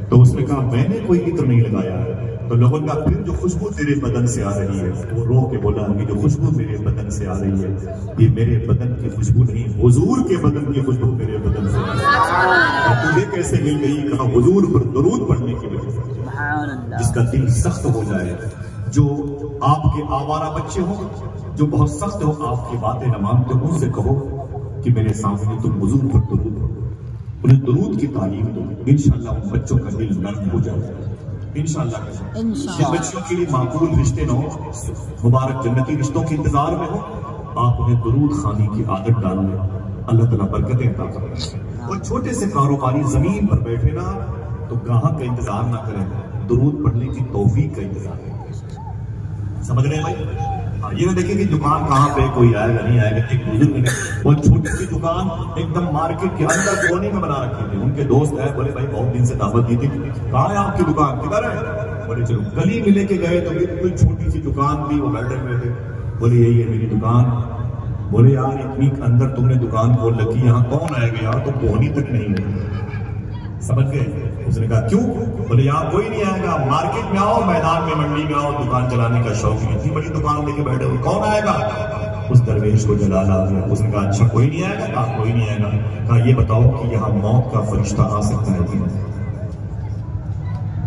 तो उसने कहा मैंने कोई इत्र नहीं लगाया। तो लोगों का फिर जो खुशबू तेरे बदन से आ रही है, वो रो के बोला कि जो खुशबू मेरे बदन से आ रही है ये मेरे बदन की खुशबू नहीं, हुजूर के बदन की खुशबू मेरे बदन से आ रही है। और तुझे कैसे मिल गई? कहा हुजूर पर दुरूद पढ़ने की वजह से। जिसका दिल सख्त हो जाए, जो आपके आवारा बच्चे हो, जो बहुत सख्त हो, आपकी बातें न मानते, उनसे कहो कि मेरे सामने तुम हुजूर पर दुरूद पढ़ो, उन्हें दुरूद की तालीम दो, इंशाअल्लाह उन बच्चों का दिल नर्म हो जाएगा। इंशाअल्लाह जिन बच्चों के लिए माकूल रिश्ते न हो, मुबारक जन्नती रिश्तों के इंतजार में हो, आप उन्हें दुरूद खानी की आदत डाल लें, अल्लाह ताला बरकतें अता करें। और छोटे से कारोबारी जमीन पर बैठे ना तो ग्राहक का इंतजार ना करें, दुरूद पढ़ने की तौफीक का इंतजार करें। समझ रहे हैं भाई? ये ना देखें कि दुकान कहाँ पे, कोई आएगा नहीं आएगा। एक बुजुर्ग ने वो छोटी सी दुकान एकदम मार्केट के अंदर कोने में बना रखी थी। उनके दोस्त है, बोले भाई बहुत दिन से दावत दी थी, कहाँ है आपकी दुकान? किधर है? बोले चलो गली में लेके गए तो बिल्कुल छोटी सी दुकान थी, वो बैठे हुए थे। बोले यही है मेरी दुकान। बोले यार इतनी अंदर तुमने दुकान खोल रखी, यहाँ कौन आएगा यार? तो कोहनी तक नहीं है। समझ गए? उसने कहा क्यों? बोले यहाँ कोई नहीं आएगा, मार्केट में आओ, मैदान में, मंडी में आओ, दुकान चलाने का शौक नहीं, इतनी बड़ी दुकान लेके बैठे हो, कौन आएगा? उस दरवेश को जलाल आ गया। उसने कहा अच्छा कोई नहीं आएगा? कहा कोई नहीं आएगा। कहा ये बताओ कि यहाँ मौत का फरिश्ता आ सकता है कि नहीं?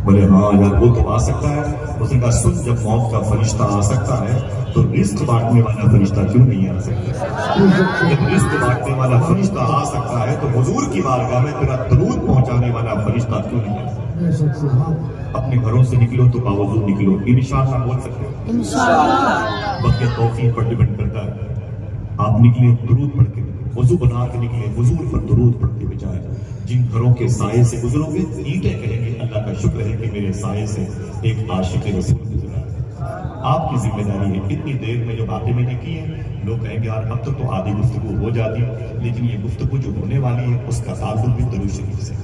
बोले हाँ यार वो तो आ सकता है। उसने कहा सुन, जब मौत का फरिश्ता आ सकता है तो रिस्क बांटने वाला फरिश्ता क्यों नहीं आ सकता? जब रिस्क बांटने वाला फरिश्ता आ सकता है तो हुजूर की बारगाह में तेरा दुरूद पहुंचाने वाला फरिश्ता क्यों नहीं आ सकता? अपने घरों से निकलो तो बावजूद निकलो, इंशाअल्लाह बोल सकते हो? इंशाअल्लाह। वक्त तौफीक पर डिपेंड करता है। आप निकले दुरूद पढ़ के, वजू बना के निकले, हुजूर पर दुरूद पढ़ते बजाय। जिन घरों के साये से गुजरोगे, ईंटें कहेंगे अल्लाह का शुक्र है कि मेरे साये से एक आशिक रसूल गुजरा है। आपकी जिम्मेदारी है। इतनी देर में जो बातें मैंने की है, लोग कहेंगे यार अब तक तो आधी गुफ्तगू हो जाती, लेकिन ये गुफ्तगू जो होने वाली है उसका ताल्लुक भी दुरूद शरीफ से।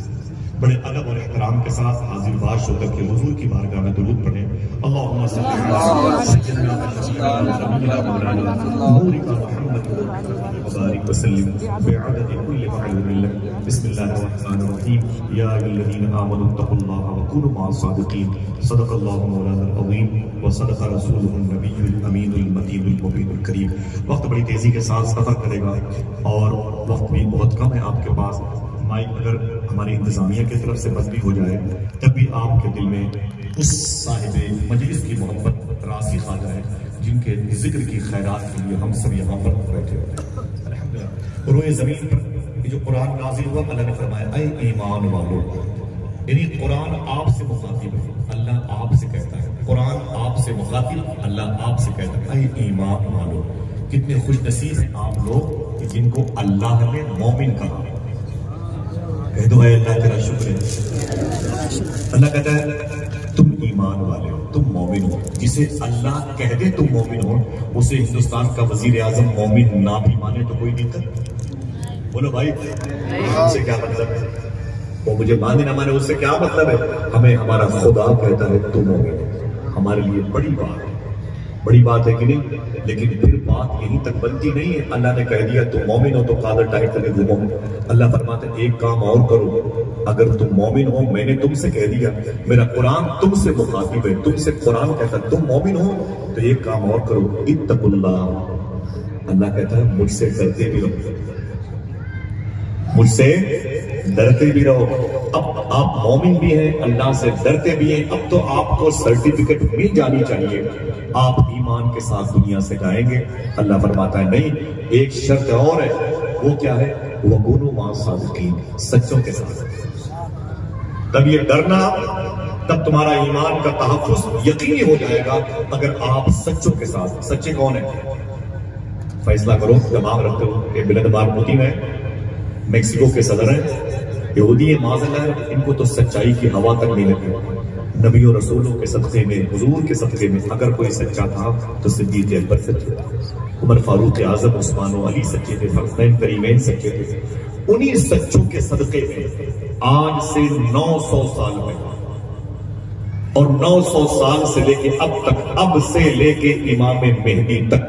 बड़े अदब और एहतराम के साथ हाजिर बाश होकर के हुजूर की बारगाह में दुरूद पढ़ें। अल्लाहुम्मा सल्ली अला सय्यिदिना मुहम्मद वसल्लिम बिअदद कुल्ली मअलूम। बिस्मिल्लाहिर्रहमानिर्रहीम। या अय्युहल्लज़ीना आमनू तक़ुल्लाह व कूनू मअस-सादिक़ीन। सदक़ल्लाहु मौलाना अज़ीम व सदक़ रसूलुहुन नबियुल अमीनुल मतीनुल मुबीनुल करीम। वक्त बड़ी तेजी के साथ सफर करेगा और वक्त भी बहुत कम है आपके पास। माइक अगर हमारी इंतजामिया की तरफ से बंद भी हो जाए तब भी आपके दिल में उस साहिबे मजलिस की मोहब्बत रासिख आ जाए जिनके जिक्र की खैरात के लिए हम सब यहाँ पर बैठे हुए हैं। अल्हम्दुलिल्लाह। और वो जमीन पर ये जो कुरान नाज़िल हुआ, अल्लाह ने फरमाया ऐ ईमान वालों, यानी कुरान आपसे मुखातिब है, अल्लाह आपसे कहता है। कुरान आपसे मुखातिब, अल्लाह आपसे कहता है ऐ ईमान वालों। कितने खुश नसीब हैं आप लोग जिनको अल्लाह ने मोमिन कहा। कह दो अल्लाह तेरा शुक्र है। अल्लाह कहता है तुम ईमान वाले हो, तुम मोमिन हो। जिसे अल्लाह कह दे तुम मोमिन हो, उसे हिंदुस्तान का वजीर आजम मोमिन ना भी माने तो कोई दिक्कत? बोलो भाई, उससे क्या मतलब है? वो मुझे माने ना माने उससे क्या मतलब है? हमें हमारा खुदा कहता है तुम मोमिन हो, हमारे लिए बड़ी बात है। बड़ी बात है कि नहीं? लेकिन फिर बात यहीं तक बनती नहीं है। अल्लाह ने कह दिया तुम मोमिन हो तो कादर टाइट करके घूमो। अल्लाह फरमाते एक काम और करो, अगर तुम मोमिन हो, मैंने तुमसे कह दिया, मेरा कुरान तुमसे मुखातिब है, तुमसे कुरान कहता है तुम मोमिन हो तो एक काम और करो, इत्तकुल्लाह। अल्लाह कहता है मुझसे डरते भी रहो, मुझसे डरते भी रहो। अब आप मोमिन भी हैं, अल्लाह से डरते भी हैं, अब तो आपको सर्टिफिकेट मिल जानी चाहिए, आप ईमान के साथ दुनिया से जाएंगे। अल्लाह फरमाता है नहीं, एक शर्त और है। वो क्या है? वकुनू मअस-सादिक़ीन, सच्चों के साथ। तब ये डरना, तब तुम्हारा ईमान का तहफ़्फ़ुज़ यकीनी हो जाएगा अगर आप सच्चों के साथ। सच्चे कौन है? फैसला करो, दिमाग रखते हो। ये बिलंदबार पुतिन है, मेक्सिको के सदर हैं, यहूदी है, माज़अल्लाह, इनको तो सच्चाई की हवा तक नहीं लगी। नबी और रसूलों के सदक़े में, हुजूर के सदक़े में अगर कोई सच्चा था तो सिद्दीक़ अकबर सच्चा था। उमर फारूक आजम, उस्मान और अली सच्चे थे, फरज़ैन करीमैन सच्चे थे। उन्हीं सच्चों के सदक़े में आज से 900 साल पहले और 900 साल से लेके अब तक, अब से लेके इमाम मेहदी तक,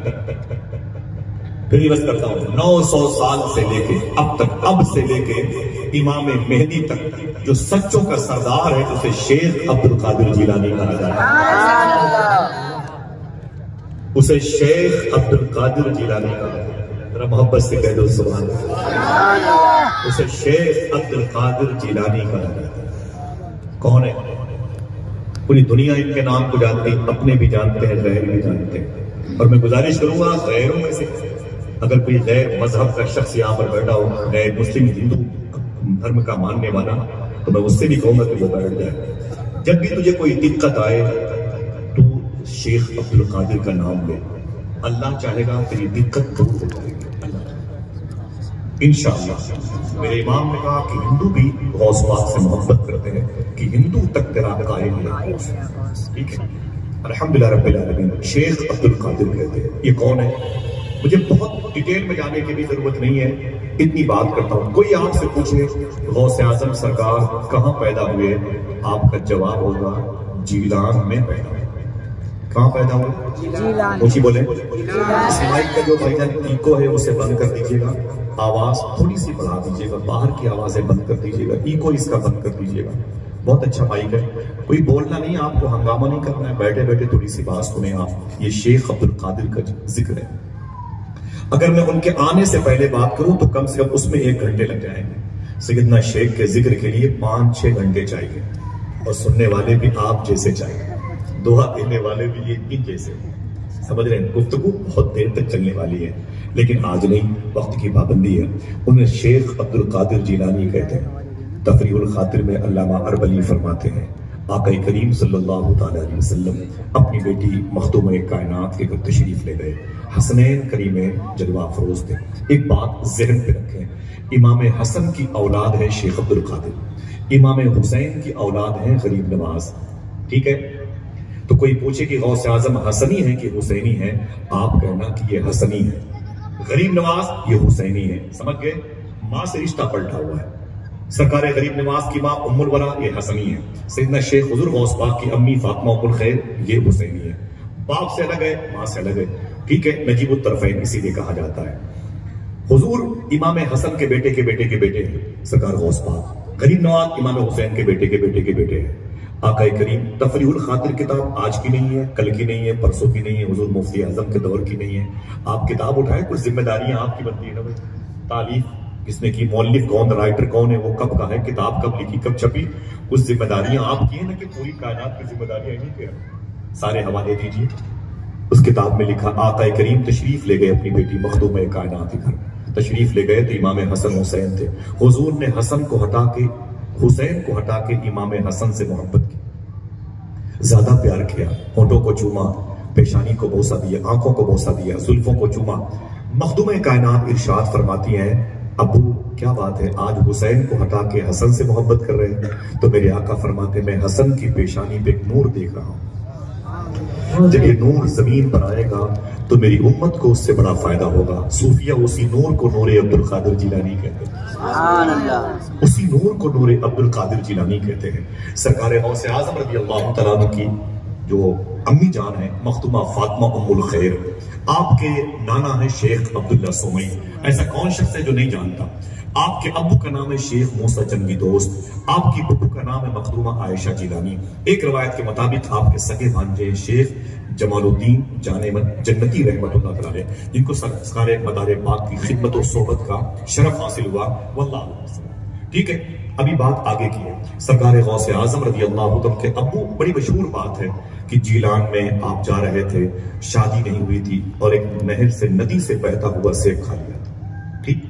फिर बस करता हूं, 900 साल से लेके अब तक, अब से लेके इमाम मेहदी तक जो सच्चों का सरदार है उसे शेख अब्दुल कादिर जिलानी कहा जाता है। उसे शेख अब्दुल कादिर जिलानी कहा जाता है। जरा मोहब्बत से कह दो सुभान अल्लाह। उसे शेख अब्दुल कादिर जिलानी कहा जाता है। कौन है? पूरी दुनिया इनके नाम को जानती, अपने भी जानते हैं, गैर भी जानते हैं। और मैं गुजारिश करूंगा गैरों में से अगर कोई गैर मजहब का शख्स यहाँ पर बैठा हो, गैर मुस्लिम हिंदू धर्म का मानने वाला, तो मैं उससे भी कहूंगा कि वो बैठ जाए। जब भी तुझे कोई दिक्कत आए तो शेख अब्दुल कादिर का नाम ले, अल्लाह चाहेगा तेरी दिक्कत दूर हो जाएगी इंशाअल्लाह। मेरे इमाम ने कहा कि हिंदू भी गौस पाक से मोहब्बत करते हैं कि हिंदू तक तेरा कायम है। ठीक है, अल्हम्दुलिल्लाह रब्बिल आलमीन। शेख अब्दुल कादिर कहते हैं। ये कौन है? मुझे बहुत डिटेल में जाने की भी जरूरत नहीं है, इतनी बात करता हूं। कोई आपसे पूछे गौस आजम सरकार कहां पैदा हुए, आपका जवाब होगा जीलान में पैदा हुए। कहां पैदा हुए? ऊंची बोले। इस्माइल का जो भाईजान इको है उसे बंद कर दीजिएगा, आवाज थोड़ी सी बढ़ा दीजिएगा, बाहर की आवाजें बंद कर दीजिएगा, इको इसका बंद कर दीजिएगा। बहुत अच्छा माइक है, कोई बोलना नहीं, आपको हंगामा नहीं करना है, बैठे बैठे थोड़ी सी बात सुने आप। ये शेख अब्दुल कादिर का जिक्र है। अगर मैं उनके आने से पहले बात करूं तो कम से कम उसमें 1 घंटे लग जाएंगे। सैयदना शेख के जिक्र के लिए 5-6 घंटे चाहिए, और सुनने वाले भी आप जैसे चाहिए, दुआ देने वाले भी ये इन जैसे। समझ रहे हैं? गुफ्तगू बहुत देर तक चलने वाली है, लेकिन आज नहीं, वक्त की पाबंदी है। उन्हें शेख अब्दुल कादिर जिलानी कहते हैं। तफरीहुल खातिर में अल्लामा अरबली फरमाते हैं, आका करीम सल्लल्लाहु अलैहि वसल्लम अपनी बेटी मखदूम कायनात के घर तशरीफ ले गए। हसनैन करीमैन जलवा अफरोज थे। एक बात ज़हन पे रखें, इमाम हसन की औलाद है शेख अब्दुल कादिर, इमाम हुसैन की औलाद है गरीब नवाज। ठीक है, तो कोई पूछे कि गौस आजम हसनी है कि हुसैनी है, आप कहना कि ये हसनी है, गरीब नवाज ये हुसैनी है। समझ गए? माँ से रिश्ता पलटा हुआ है। सरकार गरीब नवाज की माँ उम्मुल वरा ये हसनी है, सैयदना शेख हुजूर गौस पाक की अम्मी फातिमा उम्मुल खैर ये हुसैनी है। बाप से अलग है, माँ से अलग है। ठीक है, नजीबुत तरफैन इसीलिए कहा जाता है। हुजूर इमाम हसन के बेटे के बेटे के बेटे हैं सरकार गौस पाक, गरीब नवाज इमाम हुसैन के बेटे के बेटे के बेटे हैं। आका करीम तफरीहुल खातिर किताब आज की नहीं है, कल की नहीं है, परसों की नहीं है, हुजूर मुफ्ती आजम के दौर की नहीं है। आप किताब उठाए, कुछ जिम्मेदारियां आपकी बनती है ना भाई। तालीफ किसने की, मौलिफ कौन, राइटर कौन है, वो कब का है, किताब कब लिखी, कब छपी, कुछ जिम्मेदारियां आपकी है ना, कि पूरी कायनात की जिम्मेदारियां इन्हीं के हैं। सारे हवाले दीजिए। उस किताब में लिखा, आका करीम तशरीफ ले गए अपनी बेटी मखदूम कायनात के घर। तशरीफ ले गए तो इमाम हसन हुसैन थे। हुजूर ने हसन को हटा के, हुसैन को हटा के इमाम हसन से मोहब्बत की, ज्यादा प्यार किया, होठों को चूमा, पेशानी को बोसा दिया, आंखों को बोसा दिया, जुल्फों को चूमा। मखदूम कायनात इरशाद फरमाती हैं, अबू क्या बात है, आज हुसैन को हटा के हसन से मोहब्बत कर रहे हैं? तो मेरे आका फरमाते, मैं हसन की पेशानी पे एक नूर देख रहा हूं, जब ये नूर जमीन पर आएगा तो मेरी उम्मत को उससे बड़ा फायदा होगा। सूफिया उसी नूर को नूर अब्दुल कादिर जिलानी कहते हैं। उसी नूर को नूर अब्दुल कादिर जिलानी कहते हैं। सरकार गौसे आजम रज़ी अल्लाह तआला अन्हु की जो अम्मी जान है मखदूमा फातिमा उम्मुल खैर, आपके नाना है शेख अब्दुल्ला सुमई। ऐसा कौन शख्स है जो नहीं जानता? आपके अब्बू का नाम है शेख मूसा चंगी दोस्त, आपकी बुब्बू का नाम है मखदूमा आयशा जिलानी। एक रवायत के मुताबिक आपके सगे भांजे शेख जमालुद्दीन जानेमन जन्नती रहमतुल्लाह अलैह, जिनको सरकारे मदारे पाक की खिदमत और सोहबत का शरफ हासिल हुआ। वल्लाहु। ठीक है, अभी बात आगे की है। सरकार गौसे आजम रज़ी अल्लाह तआला के अब्बू, बड़ी मशहूर बात है कि जीलान में आप जा रहे थे, शादी नहीं हुई थी, और एक नहर से, नदी से बहता हुआ सेब खा लिया था। ठीक,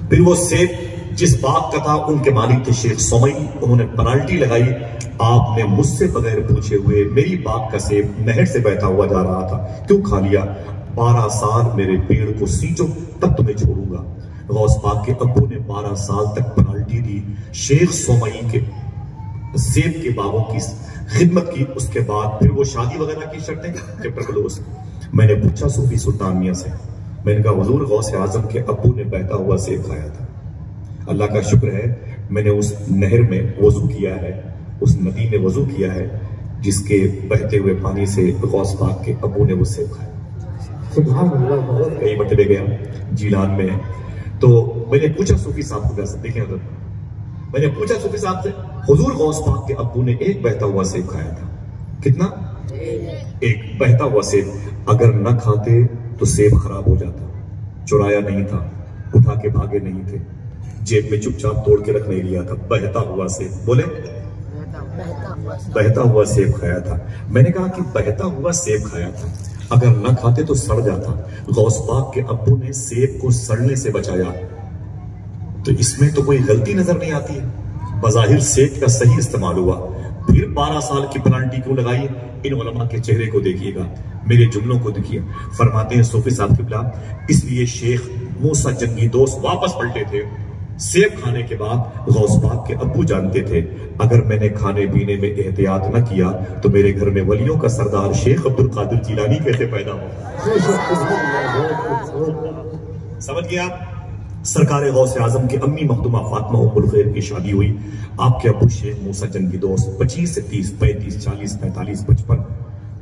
फिर वो सेब जिस बाग का था उनके मालिक थे शेख सोमई, उन्होंने पेनाल्टी लगाई, आपने मुझसे बगैर पूछे हुए मेरी बाग का सेब नहर से बहता हुआ जा रहा था, क्यों खा लिया? 12 साल मेरे पेड़ को सींचो तब तुम्हें छोड़ूंगा। गौस पाक के अब्बू ने 12 साल तक पेनाल्टी दी, शेख सोमई के सेब के बागों की खिदमत की। उसके बाद फिर वो शादी वगैरह की शर्तें चैप्टर क्लोज। मैंने पूछा सूफी सुल्तान मियां से, मैंने कहा हुजूर गौसे आजम के अब्बू ने बहता हुआ सेब खाया था। अल्लाह का शुक्र है मैंने उस नहर में वजू किया है, उस नदी में वजू किया है जिसके बहते हुए पानी से गौस पाक के अब्बू ने वो सेब खाया। सुभान अल्लाह। कई मरतबे गया जीलान में, तो मैंने पूछा सूफी साहब को, देखें अगर मैंने पूछा सूफी साहब से, हुजूर गौस पाक के अब्बू ने एक बहता हुआ सेब खाया था। कितना? एक बहता हुआ सेब। अगर न खाते तो सेब खराब हो जाता। चुराया नहीं था, उठा के भागे नहीं थे, जेब में चुपचाप तोड़ के रख नहीं लिया था। बहता हुआ सेब, बोले बहता हुआ सेब खाया था। मैंने कहा कि बहता हुआ सेब खाया था, अगर न खाते तो सड़ जाता। गौस पाक के अब्बू ने सेब को सड़ने से बचाया, तो इसमें तो कोई गलती नजर नहीं आती है। बज़ाहिर सेब का सही इस्तेमाल हुआ। फिर 12 साल की पेनाल्टी क्यों लगाई? इन उलमा के चेहरे को देखिएगा, मेरे जुमलों को देखिए। फरमाते हैं सूफी साहब किबला, इसलिए शेख मूसा जंगी दोस्त वापस पलटे थे। सेब खाने के बाद गौस पाक के अब्बू जानते थे, अगर मैंने खाने पीने में एहतियात न किया तो मेरे घर में वलियों का सरदार शेख अब्दुल कादिर जिलानी कैसे पैदा हो। समझ गया? सरकार गौसे आजम की अम्मी मखदूमा फातिमा उम्मुल खैर की शादी हुई। आपके अब्बू शेख मूसा जंगी दोस्त 25 से 30, 35, 40, 45, 55,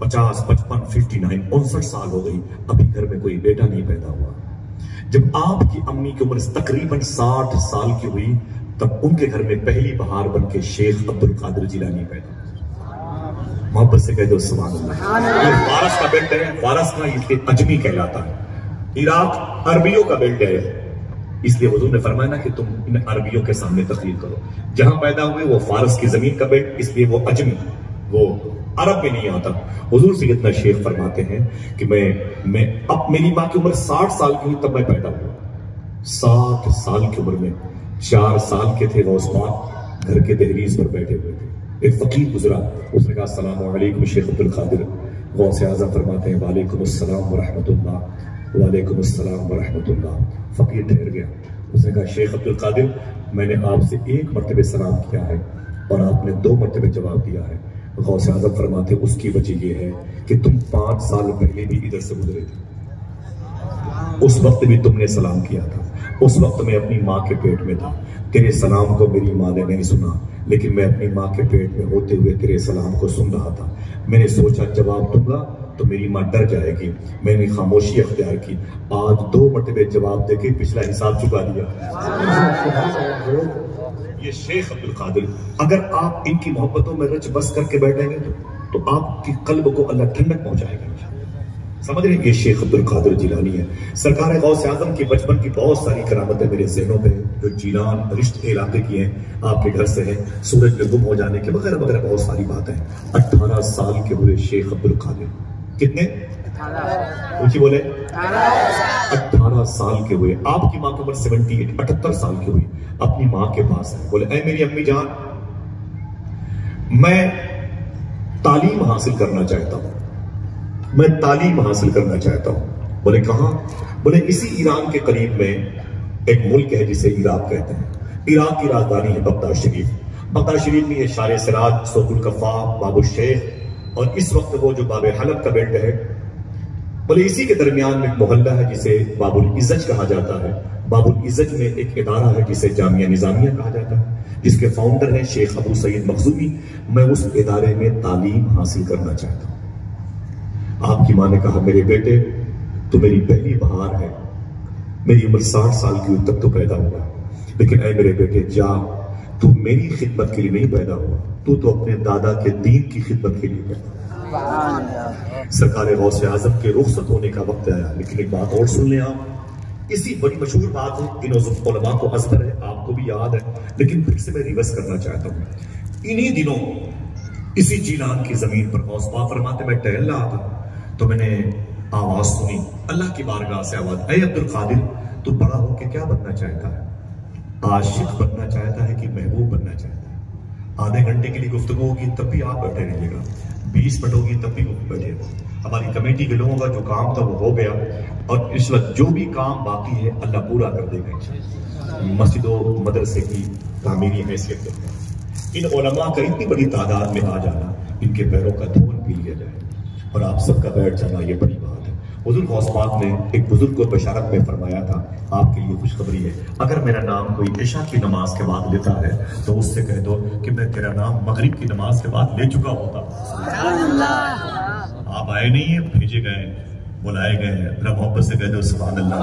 50, 55, 59, 59 साल हो गई, अभी घर में कोई बेटा नहीं पैदा हुआ। जब आपकी अम्मी की उम्र तकरीबन 60 साल की हुई, तब उनके घर में पहली बहार बन के शेख अब्दुल कादिर जिलानी पैदा। मोहब्बत से कह दो सुभान अल्लाह। ये फारस का बेल्ट है, फारस का इसलिए अजमी कहलाता है। इराक अरबियों का बेल्ट है, इसलिए हुजूर ने फरमाया ना कि तुम इन अरबियों के सामने तकलीफ करो। जहां पैदा हुए वो फारस की जमीन का बेल्ट, इसलिए वो अजमी, वो अरब में नहीं आता। हुजूर सैयदना शेख फरमाते हैं कि मैं अब मेरी माँ की उम्र 60 साल की हुई तब मैं पैदा हुआ। 60 साल की उम्र में 4 साल के थे गौस पाक घर के दहलीज पर बैठे हुए थे। एक फकीर गुजरा, उसने कहा अस्सलामु अलैकुम शेख अब्दुल कादिर। गौसे आज़म फरमाते हैं वालेकुम अस्सलाम व रहमतुल्लाह, वालेकुम अस्सलाम व रहमतुल्लाह। फकीर ठहर गया, उसने कहा शेख अब्दुल कादिर, मैंने आपसे 1 मरतबे सलाम किया है और आपने 2 मरतबे जवाब दिया है। गौसे आज़म फरमाते उसकी वजह यह है कि तुम 5 साल पहले भी इधर से गुजरे थे, उस वक्त भी तुमने सलाम किया था। उस वक्त मैं अपनी माँ के पेट में था, तेरे सलाम को मेरी माँ ने नहीं सुना, लेकिन मैं अपनी माँ के पेट में होते हुए तेरे सलाम को सुन रहा था। मैंने सोचा जवाब दूंगा तो मेरी माँ डर जाएगी, मैंने खामोशी अख्तियार की। आज 2 मरतबे जवाब देके पिछला हिसाब चुका दिया। ये शेख अब्दुल कादिर, अगर आप इनकी मोहब्बतों में रच बस करके बैठेंगे तो आपकी कल्ब को अल्लाह ठंडक पहुंचाएगा। समझ रहे? ये शेख अब्दुल कादिर जिलानी है। सरकार गौसे आजम की बचपन की बहुत सारी करामतें मेरे ज़हनों पे, जो जिलान रिश्ते इलाके की हैं, आपके घर से है, सूरज में गुम हो जाने के वगैरह वगैरह बहुत सारी बातें। 18 साल के हुए शेख अब्दुल कादिर, कितने? ऊंची बोले। 18 साल के हुए। आपकी माँ की उम्र 78, 78 साल की हुई, अपनी माँ के पास है। बोले ऐ मेरी अम्मी जान, मैं तालीम हासिल करना चाहता हूं, मैं तालीम हासिल करना चाहता हूं। बोले कहां? बोले इसी ईरान के करीब में एक मुल्क है जिसे इराक कहते हैं। इराक की राजधानी है बगदाद शरीफ। बगदाद शरीफ में ये शारे सिराज, सोकुल कफा, बाबुल शेख और इस वक्त वो जो बाबे हलब का बेल्ट है। बोले इसी के दरमियान में एक मोहल्ला है जिसे बाबुल इज्जत कहा जाता है। बाबुल इज्जत में एक इदारा है जिसे जामिया निजामिया कहा जाता है, जिसके फाउंडर हैं शेख अबू सईद मखजूमी। मैं उस इदारे में तालीम हासिल करना चाहता हूं। आपकी माँ ने कहा मेरे बेटे, तो मेरी पहली बहार है, मेरी उम्र 60 साल की हुई तब तो पैदा हुआ, लेकिन ऐ मेरे बेटे जा, तू मेरी खिदमत के लिए नहीं पैदा हुआ, तू तो अपने दादा के दीन की खिदमत के लिए पैदा। सरकार गौसे आजम के रुखसत होने का वक्त आया। लेकिन एक बात और सुन लें आप, इसी बड़ी मशहूर बात है, इन उलमा को अज़बर है, आपको भी याद है, लेकिन फिर से मैं रिवर्स करना चाहता हूँ। इन्हीं दिनों इसी जीलान की जमीन पर गौस पाक फरमाते मैं टहल रहा था, तो मैंने आवाज सुनी, अल्लाह की बारगाह से आवाज, ऐ अब्दुल कादिर, तू बड़ा होकर क्या बनना चाहता है? आशिक बनना चाहता है कि महबूब बनना चाहता है? आधे घंटे के लिए गुफ्तगू होगी तब भी आप बैठे रहिएगा, 20 मिनट होगी तब भी बैठिएगा। हमारी कमेटी के लोगों का जो काम था वो हो गया, और इस वक्त जो भी काम बाकी है अल्लाह पूरा कर देगा इंशाअल्लाह। मस्जिदों मदरसे की तामीरी हैसियत देगा। इन उलमा का इतनी बड़ी तादाद में आ जाना, इनके पैरों का धूल पी लिया जाए और आप सबका बैठ जाना, ये बड़ी बात है। हुजूर गौस पाक ने एक बुजुर्ग को बशारत में फरमाया था, आपके लिए खुशखबरी है, अगर मेरा नाम कोई इशा की नमाज के बाद लेता है तो उससे कह दो कि मैं तेरा नाम मगरिब की नमाज के बाद ले चुका होता। आप आए नहीं है, भेजे गए, बुलाए गए हैं, मेरा मोहब्बत से कह दो सुभान अल्लाह।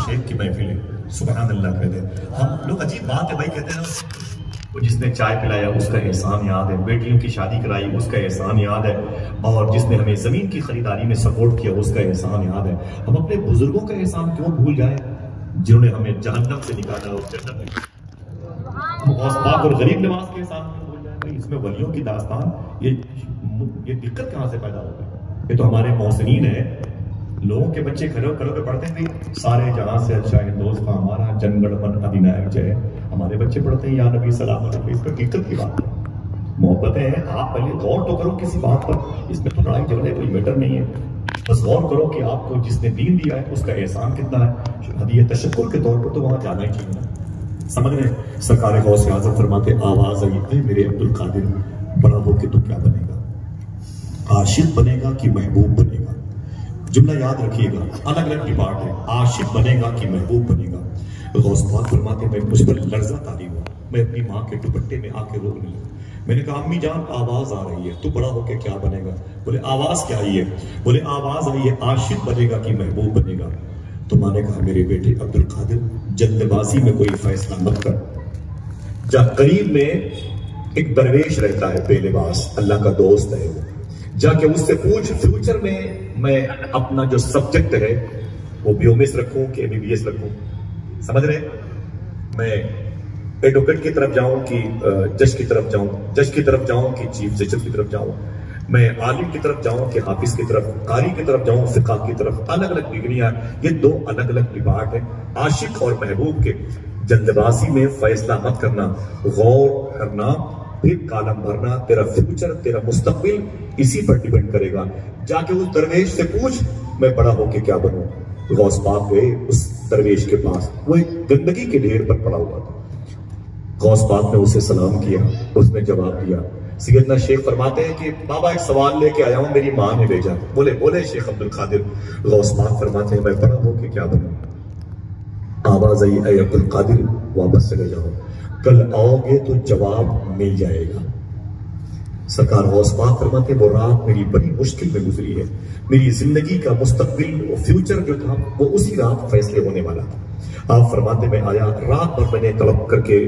शेख की महफिल है, सुभान अल्लाह कह दे। हम लोग अजीब बात है भाई, कहते हैं वो जिसने चाय पिलाया उसका एहसान याद है, बेटियों की शादी कराई उसका एहसान याद है, और जिसने हमें जमीन की खरीदारी में सपोर्ट किया उसका एहसान याद है। हम अपने बुजुर्गों का एहसान क्यों भूल जाए, जिन्होंने हमें जहन्नम से निकाला और जन्नत में। और गरीब नवाज के एहसान क्यों भूल जाए। इसमें वलियों की दास्तान, ये दिक्कत कहाँ से पैदा हो गई। ये तो हमारे मोहसिनीन है, लोगों के बच्चे खड़े पे पढ़ते थे सारे जहां से अच्छा हिंदोस्त का हमारा जनगण मन अधिनायक जय, हमारे बच्चे पढ़ते हैं या नबी सलाम अलैहि। इस पर दिक्कत की बात है, मोहब्बतें हैं। आप पहले गौर तो करो किसी बात पर, इसमें तो लड़ाई झगड़े कोई मैटर नहीं है। बस गौर करो कि आपको जिसने दीन दिया है उसका एहसान कितना है। हदीये तशक्कुर के तौर पर तो वहां जाना ही चाहिए ना। समझ रहे, सरकार गौस आज़म फरमाते आवाज आई मेरे अब्दुल कादिर, बड़ा होके तो क्या बनेगा, आशिक बनेगा कि महबूब बनेगा। जुमला याद रखिएगा, अलग अलग डिपार्ट है, आशिक बनेगा कि महबूब बनेगा। गौस पाक फरमाते मैं मुझ पर लर्जा तारी हुआ, मैं अपनी माँ के दुपट्टे में आके रोकने लगा। मैंने कहा अम्मी जान आवाज आ रही है, तू बड़ा होके क्या बनेगा। बोले आवाज क्या आई है। बोले आवाज आई है आशिक बनेगा कि महबूब बनेगा। तो माँ ने कहा मेरे बेटे अब्दुल कादिर, जल्दबाजी में कोई फैसला मत कर। जब करीब में एक दरवेश रहता है बेलिबास, अल्लाह का दोस्त है वो, जाके उससे पूछ फ्यूचर में मैं अपना जो सब्जेक्ट है वो बीओएमएस रखूं कि एमबीबीएस रखूं। समझ रहे, मैं एडवोकेट की तरफ जाऊं कि जज की तरफ जाऊं, जज की तरफ जाऊं कि चीफ जस्टिस की तरफ जाऊं, मैं आलिम की तरफ जाऊं कि हाफिज की तरफ, कारी की तरफ जाऊं, फिका की तरफ। अलग अलग डिग्रियां, ये दो अलग अलग डिपार्ट है। आशिक और महबूब के जल्दबाजी में फैसला मत करना, गौर करना, फिर कालम भरना। तेरा फ्यूचर, तेरा मुस्तकबिल इसी पर डिपेंड करेगा। जाके उस दरवेश से पूछ मैं बड़ा होके क्या बनूं। गौस पाक गए उस दरवेश के पास, वो एक गंदगी के ढेर पर पड़ा हुआ था। गौस पाक ने उसे सलाम किया, उसने जवाब दिया। सैयदना शेख फरमाते हैं कि बाबा एक सवाल लेके आया हूं, मेरी माँ ने भेजा। बोले बोले शेख अब्दुल कादिर। गौस पाक फरमाते हैं मैं बड़ा होके क्या बनूं। आवाज आई ऐ अब्दुल कादिर वापस चले जाओ, कल आओगे तो जवाब मिल जाएगा। सरकार गौस पाक फरमाते वो रात मेरी बड़ी मुश्किल में गुजरी है। मेरी जिंदगी का मुस्तकबिल और फ्यूचर जो था वो उसी रात फैसले होने वाला था। आप फरमाते मैं आया, रात भर मैंने तलब करके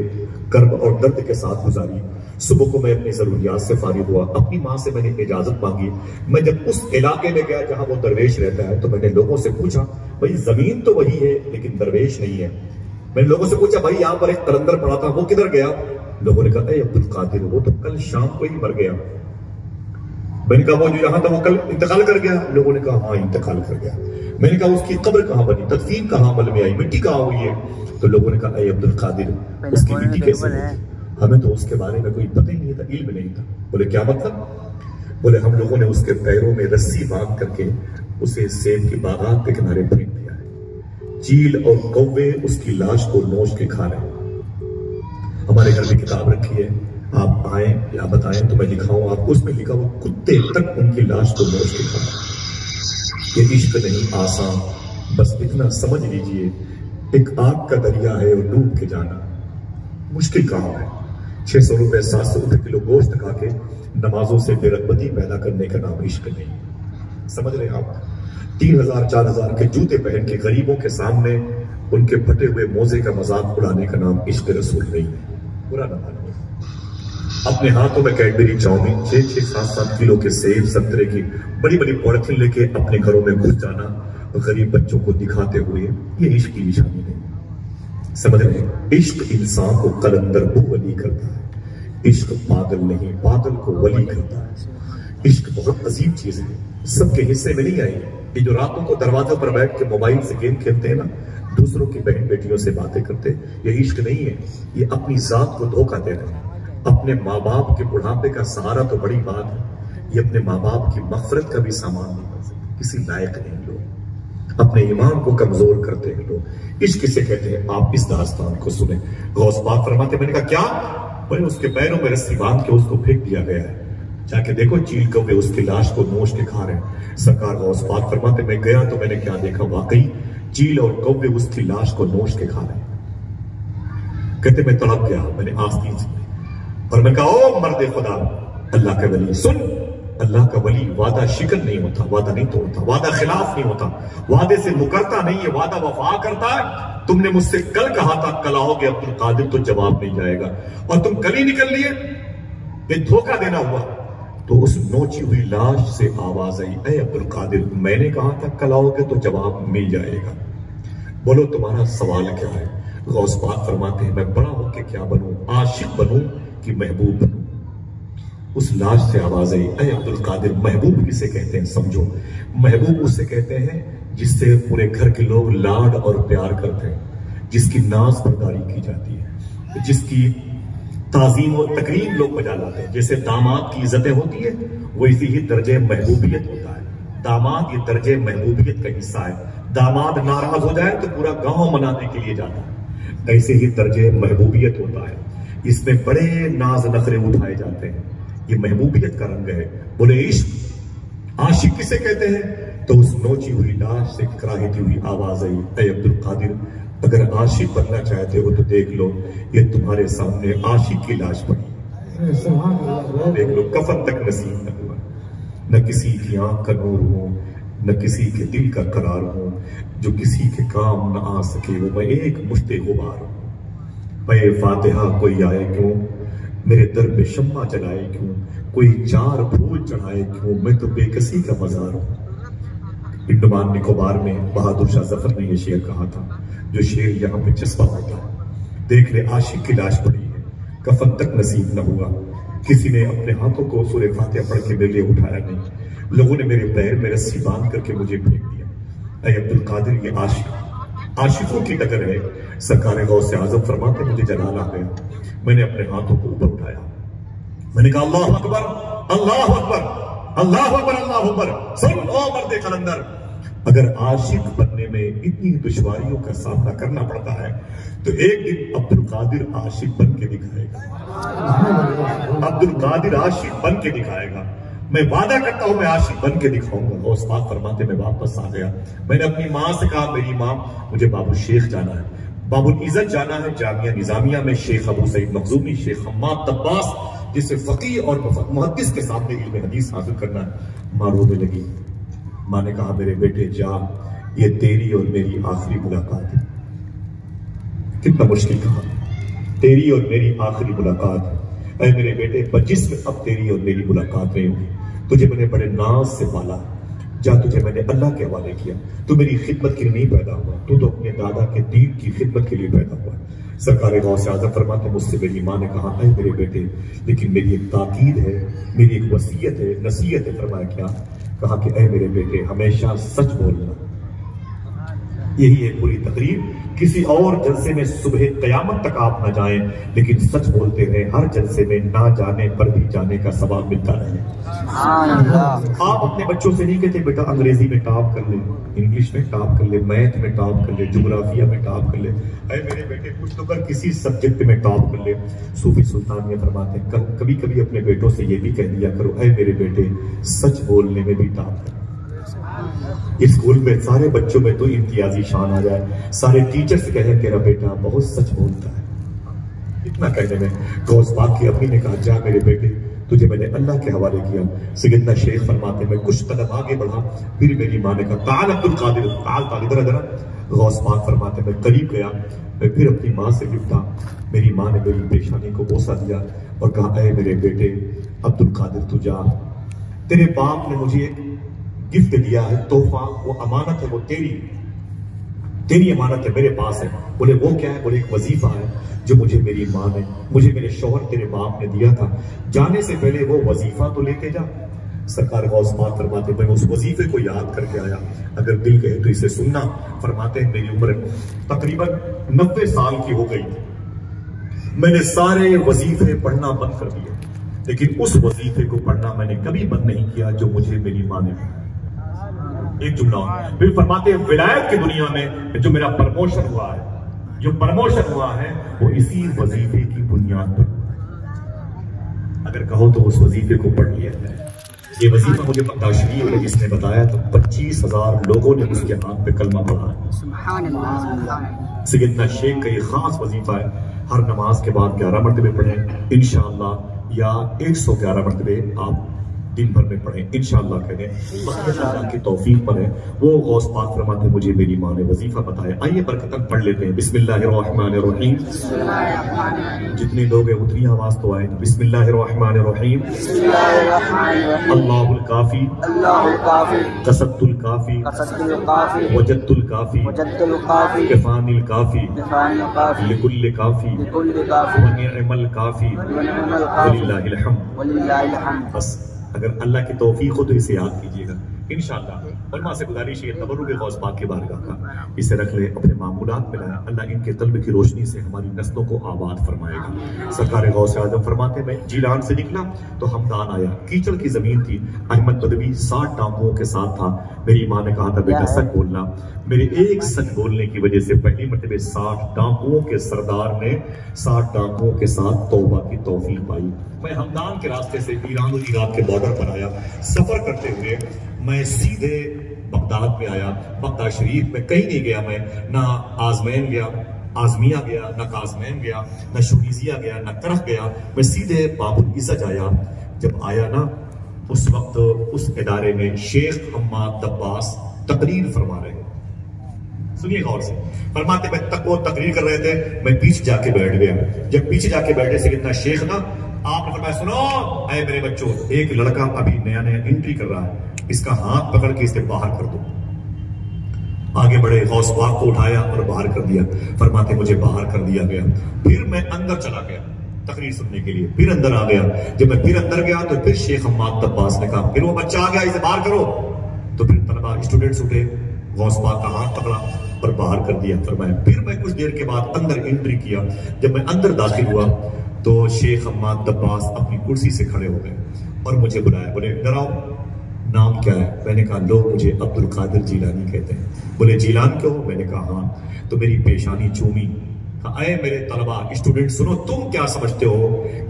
कर्ब और दर्द के साथ गुजारी। सुबह को मैं अपनी जरूरियात से फारिग हुआ, अपनी माँ से मैंने इजाजत मांगी। मैं जब उस इलाके में गया जहां वो दरवेश रहता है तो मैंने लोगों से पूछा भाई जमीन तो वही है लेकिन दरवेश नहीं है। मैंने लोगों से पूछा भाई यहाँ पर एक कलंदर पड़ा था वो किधर गया। लोगों ने कहा अब्दुल कादिर वो तो कल शाम को ही मर गया। मैंने कहा वो जो यहाँ था वो कल इंतकाल कर गया। लोगों ने कहा हाँ इंतकाल कर गया। मैंने कहा उसकी कब्र कहाँ बनी, तदफीन कहाँ अमल में आई, मिट्टी कहाँ हुई है। तो लोगों ने कहा अब्दुल कादिर उसकी मिट्टी कैसे हुई, हमें तो उसके बारे में कोई पता ही नहीं था, इल्म नहीं था। बोले क्या मतलब। बोले हम लोगों ने उसके पैरों में रस्सी बांध करके उसे सेब के बागान के किनारे फेंक दिया है। चील और कौवे उसकी लाश को नोच के खा रहे हैं। हमारे घर में किताब रखी है, आप आए या बताएं तो मैं दिखाऊं आपको। उसमें लिखा वो कुत्ते तक उनकी लाश को नोच के खा। ये इश्क नहीं आसान, बस इतना समझ लीजिए एक आग का दरिया है और डूब के जाना मुश्किल कहाँ है। 600 रुपए 700 रुपए किलो गोश्त खा के नमाजों से बेरगबती पैदा करने का नाम इश्क नहीं। समझ रहे आप, 3000 4000 के जूते पहन के गरीबों के सामने उनके फटे हुए मोजे का मजाक उड़ाने का नाम इश्क रसूल नहीं है। बुरा ना मानो। अपने हाथों में कैडबरी चाउमीन, 6-6 7-7 किलो के सेब संतरे की बड़ी बड़ी पॉलिथीन लेके अपने घरों में घुस जाना गरीब बच्चों को दिखाते हुए, ये इश्क की निशानी नहीं। समझ रहे, इश्क इंसान को कलंदर वो वली करता है। इश्क पागल नहीं, पागल को वली करता है। इश्क बहुत अजीब चीज है, सबके हिस्से में नहीं आई। ये जो रातों को दरवाजों पर बैठ के मोबाइल से गेम खेलते हैं ना, दूसरों की बहन बेटियों से बातें करते, ये इश्क नहीं है। ये अपनी जात को धोखा दे रहे हैं। अपने माँ बाप के बुढ़ापे का सहारा तो बड़ी बात है, ये अपने माँ बाप की मग़फ़िरत का भी सामान नहीं बन सकते। किसी लायक नहीं लोग, अपने ईमान को कमजोर करते हैं लोग। इश्क किसे कहते हैं, आप इस दास्तान को सुने। गौस पाक फरमाते, मैंने कहा क्या। बोले उसके पैरों में रस्सी बांध के उसको फेंक दिया गया है। जाके देखो चील कौवे उसकी लाश को नोच के खा रहे हैं। सरकार गौस पाक फरमाते मैं गया तो मैंने क्या देखा, वाकई चील और कौवे उसकी लाश को नोच के खा रहे हैं। कहते मैं तड़प गया, मैंने आस्तीन सुनी और मैं कहा ओ मर्दे खुदा, अल्लाह का वली सुन, अल्लाह का वली वादा शिकन नहीं होता, वादा नहीं तोड़ता, वादा खिलाफ नहीं होता, वादे से मुकरता नहीं है, वादा वफा करता है। तुमने मुझसे कल कहा था कल आओगे अब्दुल कादिर, तो जवाब नहीं जाएगा और तुम कल ही निकल लिए, ये धोखा देना हुआ। तो उस नोची हुई लाश से आवाज आई, ऐ अब्दुल कादिर, मैंने कहा था कल आओगे तो जवाब मिल जाएगा, बोलो तुम्हारा सवाल क्या है। गौस पाक फरमाते हैं मैं बड़ा होके क्या बनूं, आशिक बनूं कि महबूब बनूं। उस लाश से आवाज आई, ऐ अब्दुल कादिर, महबूब किसे कहते हैं समझो। महबूब उसे कहते हैं जिससे पूरे घर के लोग लाड और प्यार करते हैं, जिसकी नाज बरदारी की जाती है, जिसकी ताजीम और तकरीम लोग बजा लाते हैं। जैसे दामाद की इज्जतें होती है, वो इसी ही दर्जे महबूबियत होता है। दामाद ये दर्जे महबूबियत का हिस्सा है। दामाद नाराज हो जाए तो पूरा गांव मनाने के लिए जाता है, ऐसे ही दर्जे महबूबियत होता है। इसमें बड़े नाज नखरे उठाए जाते हैं, ये महबूबियत का रंग है। बोले इश्क आशिक किसे कहते हैं, तो उस नोची हुई लाश से कराहती हुई आवाज आई, ऐ अब्दुल कादिर, अगर आशिक बनना चाहते हो तो देख लो, ये तुम्हारे सामने आशिक की लाश पड़ी, देख लो, कफन तक नसीब न हुआ, न किसी की आंख का नूर हो, न किसी के दिल का करार हो, जो किसी के काम न आ सके वो मैं एक मुश्ते गुबार हूं। मैं फातिहा कोई आए क्यों, मेरे दर पे शम्मा जलाए क्यों, कोई चार फूल चढ़ाए क्यों, मैं तो बेकसी का मजार हूं। अंडमान निकोबार में बहादुर शाह जफर ने यह शेर कहा था, जो शेर यहाँ पे चस्पा होता है। देख ले आशिक की लाश पड़ी है, कफन तक नसीब न हुआ, किसी ने अपने हाथों को सूरे फातिहा पढ़ के मेरे लिए उठाया नहीं, लोगों ने मेरे पैर में रस्सी बांध करके मुझे फेंक दिया। ऐ अब्दुल कादिर, ये आशिकों की टक्कर है। सरकार गौसे आजम फरमाते मुझे जलाल आ गया, मैंने अपने हाथों को ऊपर उठाया, मैंने कहा अल्लाह अकबर, अल्लाह अकबर, अल्लाह अकबर, अल्लाह अकबर। सुन ओ मर्दे कलंदर, अगर आशिक बनने में इतनी दुश्वारियों का सामना करना पड़ता है तो एक दिन अब्दुल कादिर आशिक बन के दिखाएगा। अब्दुल कादिर आशिक बन के दिखाएगा। मैं वादा करता हूं मैं आशिक बन के दिखाऊंगा। गौस पाक फरमाते मैं वापस आ गया, मैंने अपनी मां से कहा, मेरी मां मुझे बाबुल शेख जाना है, बाबुल इज्जत जाना है, जामिया निजामिया में शेख अबू सईद मखजूमी, शेख हम्माद तब्बास जिसे फकीह और मुहद्दिस के सामने इल्म हदीस हासिल करना है। मां रोने लगी। मां ने कहा मेरे बेटे जा, ये तेरी और मेरी आखिरी मुलाकात है। कितना मुश्किल कहा, तेरी और मेरी आखिरी मुलाकात है। ऐ मेरे बेटे बजिस्म अब तेरी और मेरी मुलाकात नहीं होगी, तुझे मैंने बड़े नाज से पाला, जा तुझे मैंने अल्लाह के हवाले किया, तू मेरी खिदमत के लिए नहीं पैदा हुआ, तू तो अपने दादा के दीन की खिदमत के लिए पैदा हुआ। सरकार गौसे आज़म फरमाते मुझसे मेरी माँ ने कहा, ऐ मेरे बेटे लेकिन मेरी एक ताकीद है, मेरी एक वसीयत है, नसीहत है। फरमाया क्या? कहा कि ऐ मेरे बेटे हमेशा सच बोलना। यही है पूरी तकरीर। किसी और जलसे में सुबह कयामत तक आप ना जाएं, लेकिन सच बोलते रहे, हर जलसे में ना जाने पर भी जाने का सवाब मिलता रहे। आप अपने बच्चों से नहीं कहते बेटा अंग्रेजी में टॉप कर ले, इंग्लिश में टॉप कर ले, मैथ में टॉप कर ले, ज्योग्राफिया में टॉप कर ले। अरे मेरे बेटे कुछ तो कर, किसी सब्जेक्ट में टॉप कर ले। सूफी सुल्तान ये फरमाते हैं कभी कभी अपने बेटों से ये भी कह दिया करो, ऐ मेरे बेटे सच बोलने में भी टॉप कर। स्कूल में सारे बच्चों में तो इम्तियाजी शान आ जाए, सारे टीचर्स कहें तेरा बेटा बहुत सच बोलता है। इतना कहने में गौस पाक की अम्मी ने कहा, जा मेरे बेटे तुझे मैंने अल्लाह के हवाले किया। सैयदना शेख फरमाते मैं कुछ कदम आगे बढ़ा, फिर मेरी माँ ने कहा ताल अब्दुल कादिर, ताल ताल इधर इधर। गौस पाक फरमाते मैं करीब गया, मैं फिर अपनी माँ से लिपटा, मेरी माँ ने मेरी पेशानी को बोसा दिया और कहा, ऐ मेरे बेटे अब्दुल कादिर तू जा, तेरे बाप ने मुझे एक गिफ्ट दिया है, तोहफा, वो अमानत है, वो तेरी अमानत है, मेरे पास है। बोले वो क्या है? बोले एक वजीफा है जो मुझे मेरी माँ ने, मुझे मेरे शौहर तेरे बाप ने दिया था, जाने से पहले वो वजीफा तो लेके जा। सरकार गौस पाक फरमाते मैं उस वजीफे को याद करके आया, अगर दिल कहे तो इसे सुनना। फरमाते हैं मेरी उम्र तकरीबन 90 साल की हो गई थी, मैंने सारे वजीफे पढ़ना बंद कर दिए, लेकिन उस वजीफे को पढ़ना मैंने कभी बंद नहीं किया जो मुझे मेरी माँ ने। एक जुमला फिर फरमाते हैं विलायत की दुनिया में जो मेरा प्रमोशन हुआ है, जो प्रमोशन हुआ है वो इसी वजीफे की बुनियाद पर। अगर कहो तो उस वजीफे को पढ़ लिया जाए। ये वजीफा मुझे बगदाद शरीफ में जिसने बताया तो 25,000 लोगों ने उसके हाथ पे कलमा पढ़ा है। सैयदना शेख का ये खास वजीफा है, हर नमाज के बाद 11 मरतबे पढ़ें इंशाअल्लाह, या 111 मरतबे आप दिन भर में पढ़ें इंशाअल्लाह। करें अल्लाह की तौफीक पर है। वो गौस पाक फरमाते मुझे मेरी माँ ने वजीफा बताया। आइए बरकतन पढ़ लेते हैं। बिस्मिल्लाहिर्रहमानिर्रहीम। जितने लोग हैं उतनी आवाज तो आए। बिस्मिल्लाहिर्रहमानिर्रहीम। अल्लाहुल काफी कसत्तुल काफी वजद्तुल काफी कफानिल काफी लिकुल्ल काफी व निअमल काफी वलिल्लाहिल हम्द। बस अगर अल्लाह की तौफीक हो तो इसे याद कीजिएगा इंशाअल्लाह। उलमा से गुजारिश है तबर्रुक गौस पाक की बारगाह का इसे रख ले, अपने मामूलात में लाए। अल्लाह इनके कल्ब की रोशनी से हमारी नस्लों को आबाद फरमाएगा। सरकार गौस आजम फरमाते मैं जीलान से निकला तो हमदान आया, कीचड़ की जमीन थी। अहमद बदवी 60 टांगों के साथ था। मेरी माँ ने कहा था बेटा सच बोलना। मेरे एक सच बोलने की वजह से पहली मरतबे 60 डाकुओं के सरदार ने 60 डाकुओं के साथ तौबा की तौफीक पाई। मैं हमदान के रास्ते से ईरान और इराक के बॉर्डर पर आया। सफर करते हुए मैं सीधे बगदाद में आया। बगदाद शरीफ में कहीं नहीं गया मैं, ना आजमैन गया, आजमिया गया, ना काजमैन गया, ना शुरीजिया गया, ना करख गया। मैं सीधे बाबुल इज़्ज़त आया। जब आया ना उस वक्त उस इदारे में शेख हम्माद अब्बास तकरीर फरमा रहे। सुनिए गौर से, फरमाते मैं वो तकरीर कर रहे थे, मैं पीछे जाके बैठ गया। जब पीछे जाके बैठे से इतना शेख ना आपने फरमाया सुनो ऐ मेरे बच्चों, एक लड़का अभी नया नया एंट्री कर रहा है, इसका हाथ पकड़ के इसे बाहर कर दो। आगे बढ़े, गौस पाक को उठाया और बाहर कर दिया। फरमाते मुझे बाहर कर दिया गया। फिर मैं अंदर चला गया तकरीर सुनने के लिए, फिर अंदर आ गया। जब मैं फिर अंदर गया तो फिर शेख हम्माद अब्बास ने कहा फिर वो बच्चा आ गया, इसे बाहर करो। तो फिर तलबा स्टूडेंट्स उठे, गौस पाक का हाथ पकड़ा और बाहर कर दिया। फिर मैं कुछ देर के बाद अंदर एंट्री किया। जब मैं अंदर दाखिल हुआ तो शेख हम्माद अब्बास अपनी कुर्सी से खड़े हो गए और मुझे बुलाया। बोले डराओ नाम क्या है? मैंने कहा लोग मुझे अब्दुल कादिर जीलानी कहते हैं। बोले जीलान क्यों? मैंने कहा हाँ। तो मेरी पेशानी चूमी। अरे मेरे तलबा स्टूडेंट सुनो, तुम क्या समझते हो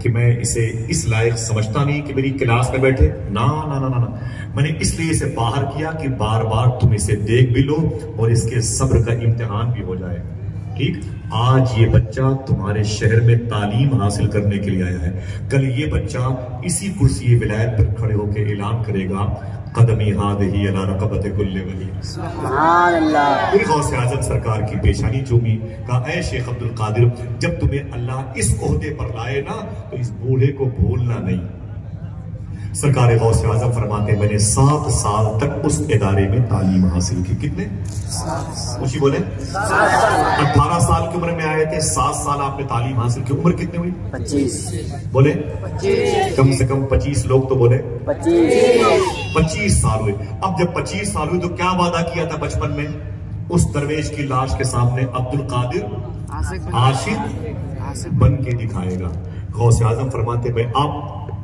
कि मैं इसे इस लायक समझता नहीं कि मेरी क्लास में बैठे? ना ना ना ना ना, मैंने इसलिए इसे बाहर किया कि बार बार तुम इसे देख भी लो और इसके सब्र का इम्तिहान भी हो जाए। ठीक, आज ये बच्चा तुम्हारे शहर में तालीम हासिल करने के लिए आया है। कल ये बच्चा इसी कुर्सी विलायत पर खड़े होकर ऐलान करेगा कदमी हादिही अला रक़बत कुल्li वली। सुभान अल्लाह। फिर गौसे आज़म सरकार की पेशानी चूमी, कहा ऐ शेख अब्दुल कादिर, जब तुम्हें अल्लाह इस ओहदे पर लाए ना तो इस बूढ़े को भूलना नहीं। सरकार गौसे आज़म फरमाते मैंने 7 साल तक उस इदारे में तालीम हासिल की। कितने? ऊंची बोले। 18 साल की उम्र में आए थे, 7 साल आपने तालीम हासिल की। उम्र कितनी हुई? 25 बोले। 25 कम से कम 25 लोग तो बोले 25 साल हुए। अब जब 25 साल हुए तो क्या वादा किया था बचपन में? उस दरवेश की लाश के सामने अब्दुल कादिर आशिक बन के दिखाएगा। गौसे आज़म फरमाते मैं आप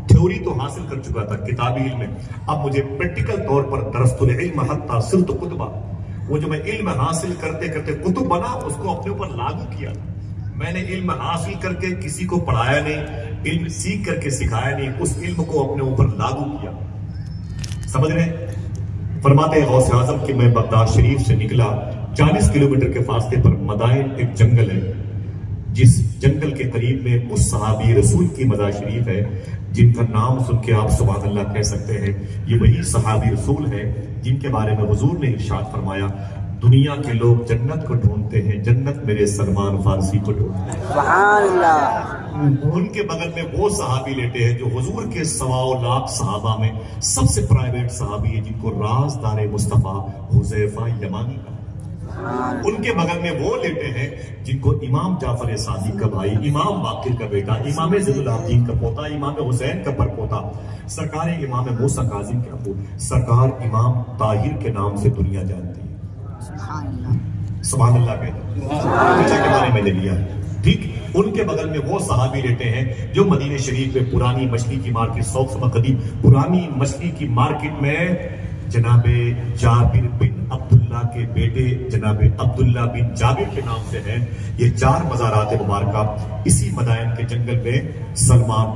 थ्योरी तो हासिल कर चुका था किताबी इल्म में, अब मुझे प्रैक्टिकल तौर पर दरस्तुल इल्म हत्ता सिरत कुतबा, वो जो मैं इल्म हासिल करते करते कुतुब बना उसको अपने ऊपर लागू किया। मैंने इल्म हासिल करके किसी को पढ़ाया नहीं, इल्म सीख करके सिखाया नहीं, उस इल्म को अपने ऊपर लागू किया। समझ रहे? फरमाते हैं गौसे आज़म कि मैं बगदाद शरीफ से निकला, 40 किलोमीटर के फासले पर मदाइन एक जंगल है, जिस जंगल के करीब में उस सहाबी रसूल की मज़ार शरीफ है जिनका नाम सुन के आप सुभान अल्लाह कह सकते हैं। ये वही सहाबी रसूल है जिनके बारे में हुजूर ने इरशाद फरमाया दुनिया के लोग जन्नत को ढूंढते हैं, जन्नत मेरे सलमान फारसी को ढूंढते हैं। सुभान अल्लाह। उनके बगल में वो सहाबी लेटे हैं जो हुजूर के 1.25 लाख सहाबा में सबसे प्राइवेट सहाबी है, जिनको राज़दार मुस्तफा हुज़ैफा यमानी का। उनके बगल में वो लेटे हैं जिनको इमाम जाफर सादिक का भाई, इमाम बाकिर का बेटा, इमाम ज़ैनुल आबिदीन का पोता, इमाम हुसैन का परपोता, सरकार इमाम मूसा काज़िम के अबू, सरकार इमाम ताहिर के नाम से दुनिया जानती है। सुभान अल्लाह के बारे में ले लिया। ठीक, उनके बगल में वो सहाबी लेटे हैं जो मदीने शरीफ में पुरानी मछली की मार्केट, 100 साल कदीम पुरानी मछली की मार्केट में जनाबे जाबिर बिन अब्दुल्ला के बेटे जनाबे अब्दुल्ला बिन जाबिर के नाम से है। ये 4 मज़ारात मुबारक इसी मदायन के जंगल में सलमान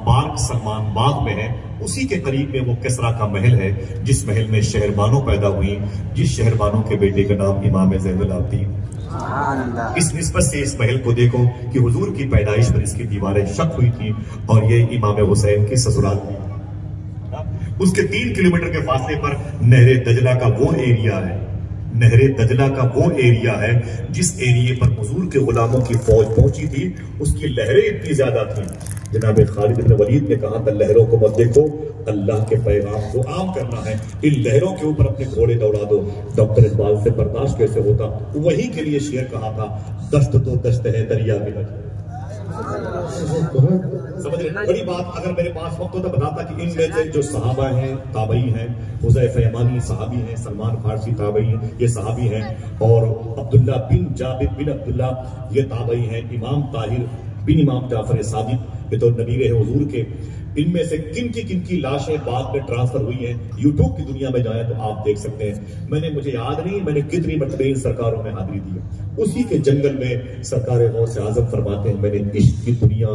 बाग में है। उसी के करीब में वो किसरा का महल है, जिस महल में शहरबानो पैदा हुई, जिस शहरबानो के बेटे का नाम इमाम ज़ैनुल आबिदीन। इस निस्बत से इस महल को देखो कि हुजूर की पैदाइश पर इसकी दीवारें शक हुई थी और ये इमाम हुसैन की ससुराल थी। उसके 3 किलोमीटर के फासले पर नहरे दजला का वो एरिया है, नहरे दजला का वो एरिया है जिस एरिया पर हुजूर के गुलामों की फौज पहुंची थी। उसकी लहरें इतनी ज्यादा थी, जनाब खालिद इब्न वलीद ने कहा था लहरों को मत देखो, अल्लाह के पैगाम को आम करना है, इन लहरों के ऊपर अपने घोड़े दौड़ा दो। डॉक्टर इकबाल से बर्दाश्त कैसे होता, वही के लिए शेर कहा था, दस्त तो दस्त है दरिया में लगी। समझ रहे? बड़ी बात, अगर मेरे पास वक्त होता बताता कि इनमें से जो सहाबा हैं, ताबई हैं, हुज़ैफा यमानी सहाबी हैं, सलमान फारसी ताबई हैं, ये सहाबी हैं, और अब्दुल्ला बिन जाबिर बिन अब्दुल्ला ये ताबई हैं, इमाम ताहिर बिन इमाम जाफर सादिक ये तो नबी है हुजूर के। इनमें से किन की लाशें बाद में ट्रांसफर हुई हैं, यूट्यूब की दुनिया में जाए तो आप देख सकते हैं। मुझे याद नहीं मैंने कितनी मरतबे इन सरकारों में हाजिरी दी है। उसी के जंगल में सरकार गौसे आजम फरमाते हैं, मैंने इश्क की दुनिया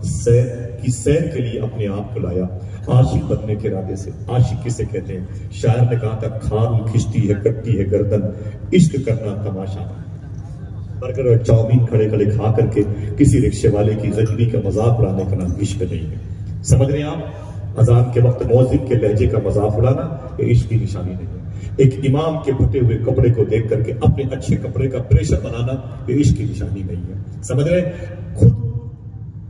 सैर के लिए अपने आप को लाया, आशिक बनने के इरादे से। आशिक किसे कहते हैं? शायर ने कहा था, खाल खिंचती है कटती है गर्दन, इश्क करना तमाशा। बर्गर और चाउमीन खड़े खड़े खा करके किसी रिक्शे वाले की गरीबी का मजाक उड़ाने का नाम इश्क नहीं है। समझ रहे हैं आप? अजान के वक्त मौजिन के लहजे का मजाक उड़ाना ये इश्क की निशानी नहीं है। एक इमाम के फटे हुए कपड़े को देख करके अपने अच्छे कपड़े का प्रेशर बनाना ये इश्क की निशानी नहीं है। समझ रहे? खुद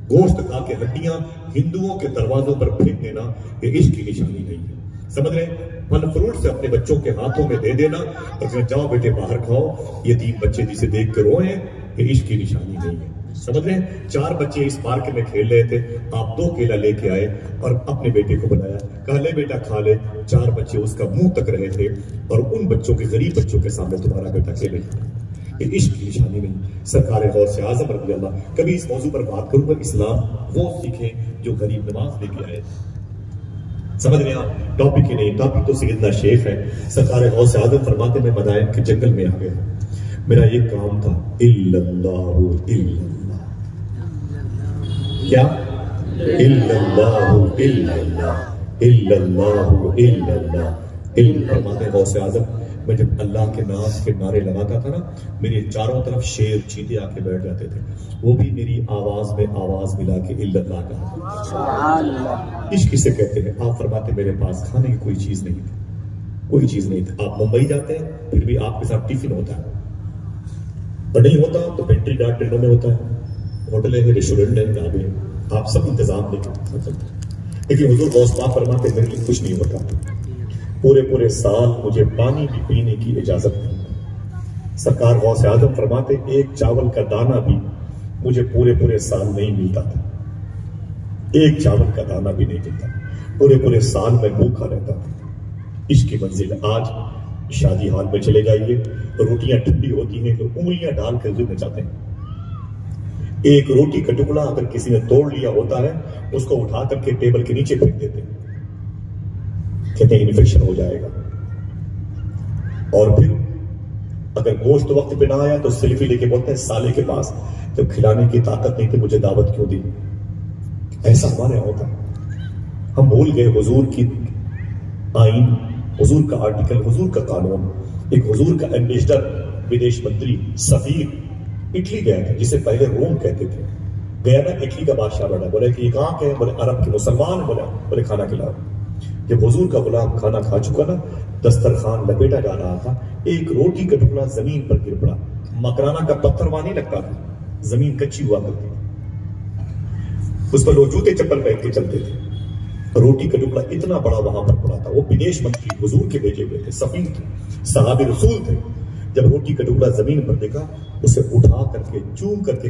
गोश्त खा के हड्डियां हिंदुओं के दरवाजों पर फेंक देना ये इश्क की निशानी नहीं है। समझ रहे? फल फ्रूट से अपने बच्चों के हाथों में दे देना और जाओ बेटे बाहर खाओ, ये 3 बच्चे जिसे देख के रोए ये इश्क की निशानी नहीं है। समझ रहे? 4 बच्चे इस पार्क में खेल रहे थे, आप 2 केला लेके आए और अपने बेटे को बुलाया, कहा ले बेटा खा ले। 4 बच्चे उसका मुंह तक रहे थे और उन बच्चों के, गरीब बच्चों के सामने तुम्हारा बेटा खेले। ये इश्क की निशानी नहीं। सरकार गौसे आजम रज़ी अल्लाह, कभी इस मौजू पर बात करूंगा, इस्लाम वो सीखे जो गरीब नवाज लेके आए। समझ रहे हैं आप? टॉपिक ही नहीं, टॉपिक तो सैयदना शेख है। सरकार गौसे आजम फरमाते मैं मदायन के जंगल में आ गया, मेरा ये काम था इल्लल्लाहु इल्लल्लाह। क्या? इल्लल्लाहु इल्लल्लाह इल्लल्लाहु इल्लल्लाह। इल्म फरमाते गौसे आजम, मैं जब अल्लाह के नाम के नारे लगाता था ना, मेरे चारों तरफ शेर चीते आके बैठ जाते थे, वो भी मेरी आवाज में आवाज मिला के इल्लल्लाह कहा। इश्क किसे कहते हैं? आप फरमाते मेरे पास खाने की कोई चीज नहीं थी, कोई चीज नहीं थी। आप मुंबई जाते हैं फिर भी आपके साथ टिफिन होता है, और नहीं होता तो पेंट्री गार्ड ट्रेनों में होता है, होटल है, रेस्टोरेंट है, ढाबे, आप सब इंतजाम लेके। लेकिन हुजूर गौस पाक फरमाते मेरे लिए कुछ नहीं होता, पूरे साल मुझे पानी भी पीने की इजाजत नहीं। सरकार गौसे आजम फरमाते एक चावल का दाना भी मुझे पूरे साल नहीं मिलता था, एक चावल का दाना भी नहीं मिलता, पूरे साल में भूखा रहता था। इश्क की मंजिल। आज शादी हाल में चले जाइए, रोटियां ठंडी होती हैं तो उंगलियां डाल कर जुड़ जाते हैं। एक रोटी का टुकड़ा अगर किसी ने तोड़ लिया होता है, उसको उठा करके टेबल के नीचे फेंक देते हैं, कहते हैं इन्फेक्शन हो जाएगा। और फिर अगर गोश्त वक्त पे ना आया तो सेल्फी लेके बोलते हैं साले के पास, जब खिलाने की ताकत नहीं थी मुझे दावत क्यों दी। ऐसा हमारे यहाँ होता है। हम भूल गए हुजूर की आइन, हुजूर का आर्टिकल, हुजूर का कानून। एक हुजूर का एम्बेसडर, विदेश मंत्री, सफीर इटली गया था, जिसे पहले रोम कहते थे। गया ना, इटली का बादशाह बना, बोले कि ये कहाँ के? बोले अरब के मुसलमान। बोले खाना खिलाओ। जब हुजूर का गुलाम खाना खा चुका ना, दस्तरखान लपेटा जा रहा था, एक रोटी का टुकड़ा जमीन पर गिर पड़ा। मकराना का पत्थर वहां नहीं लगता था, जमीन कच्ची हुआ करती थी, उस पर लोग जूते चप्पल पहन के चलते थे। रोटी का टुकड़ा इतना बड़ा वहां पर पड़ा था। वो विदेश मंत्री हुजूर के भेजे हुए थे, सफीर थे, सहाबी रसूल थे। जब रोटी का टुकड़ा जमीन पर देखा, उसे उठा करके चूम करके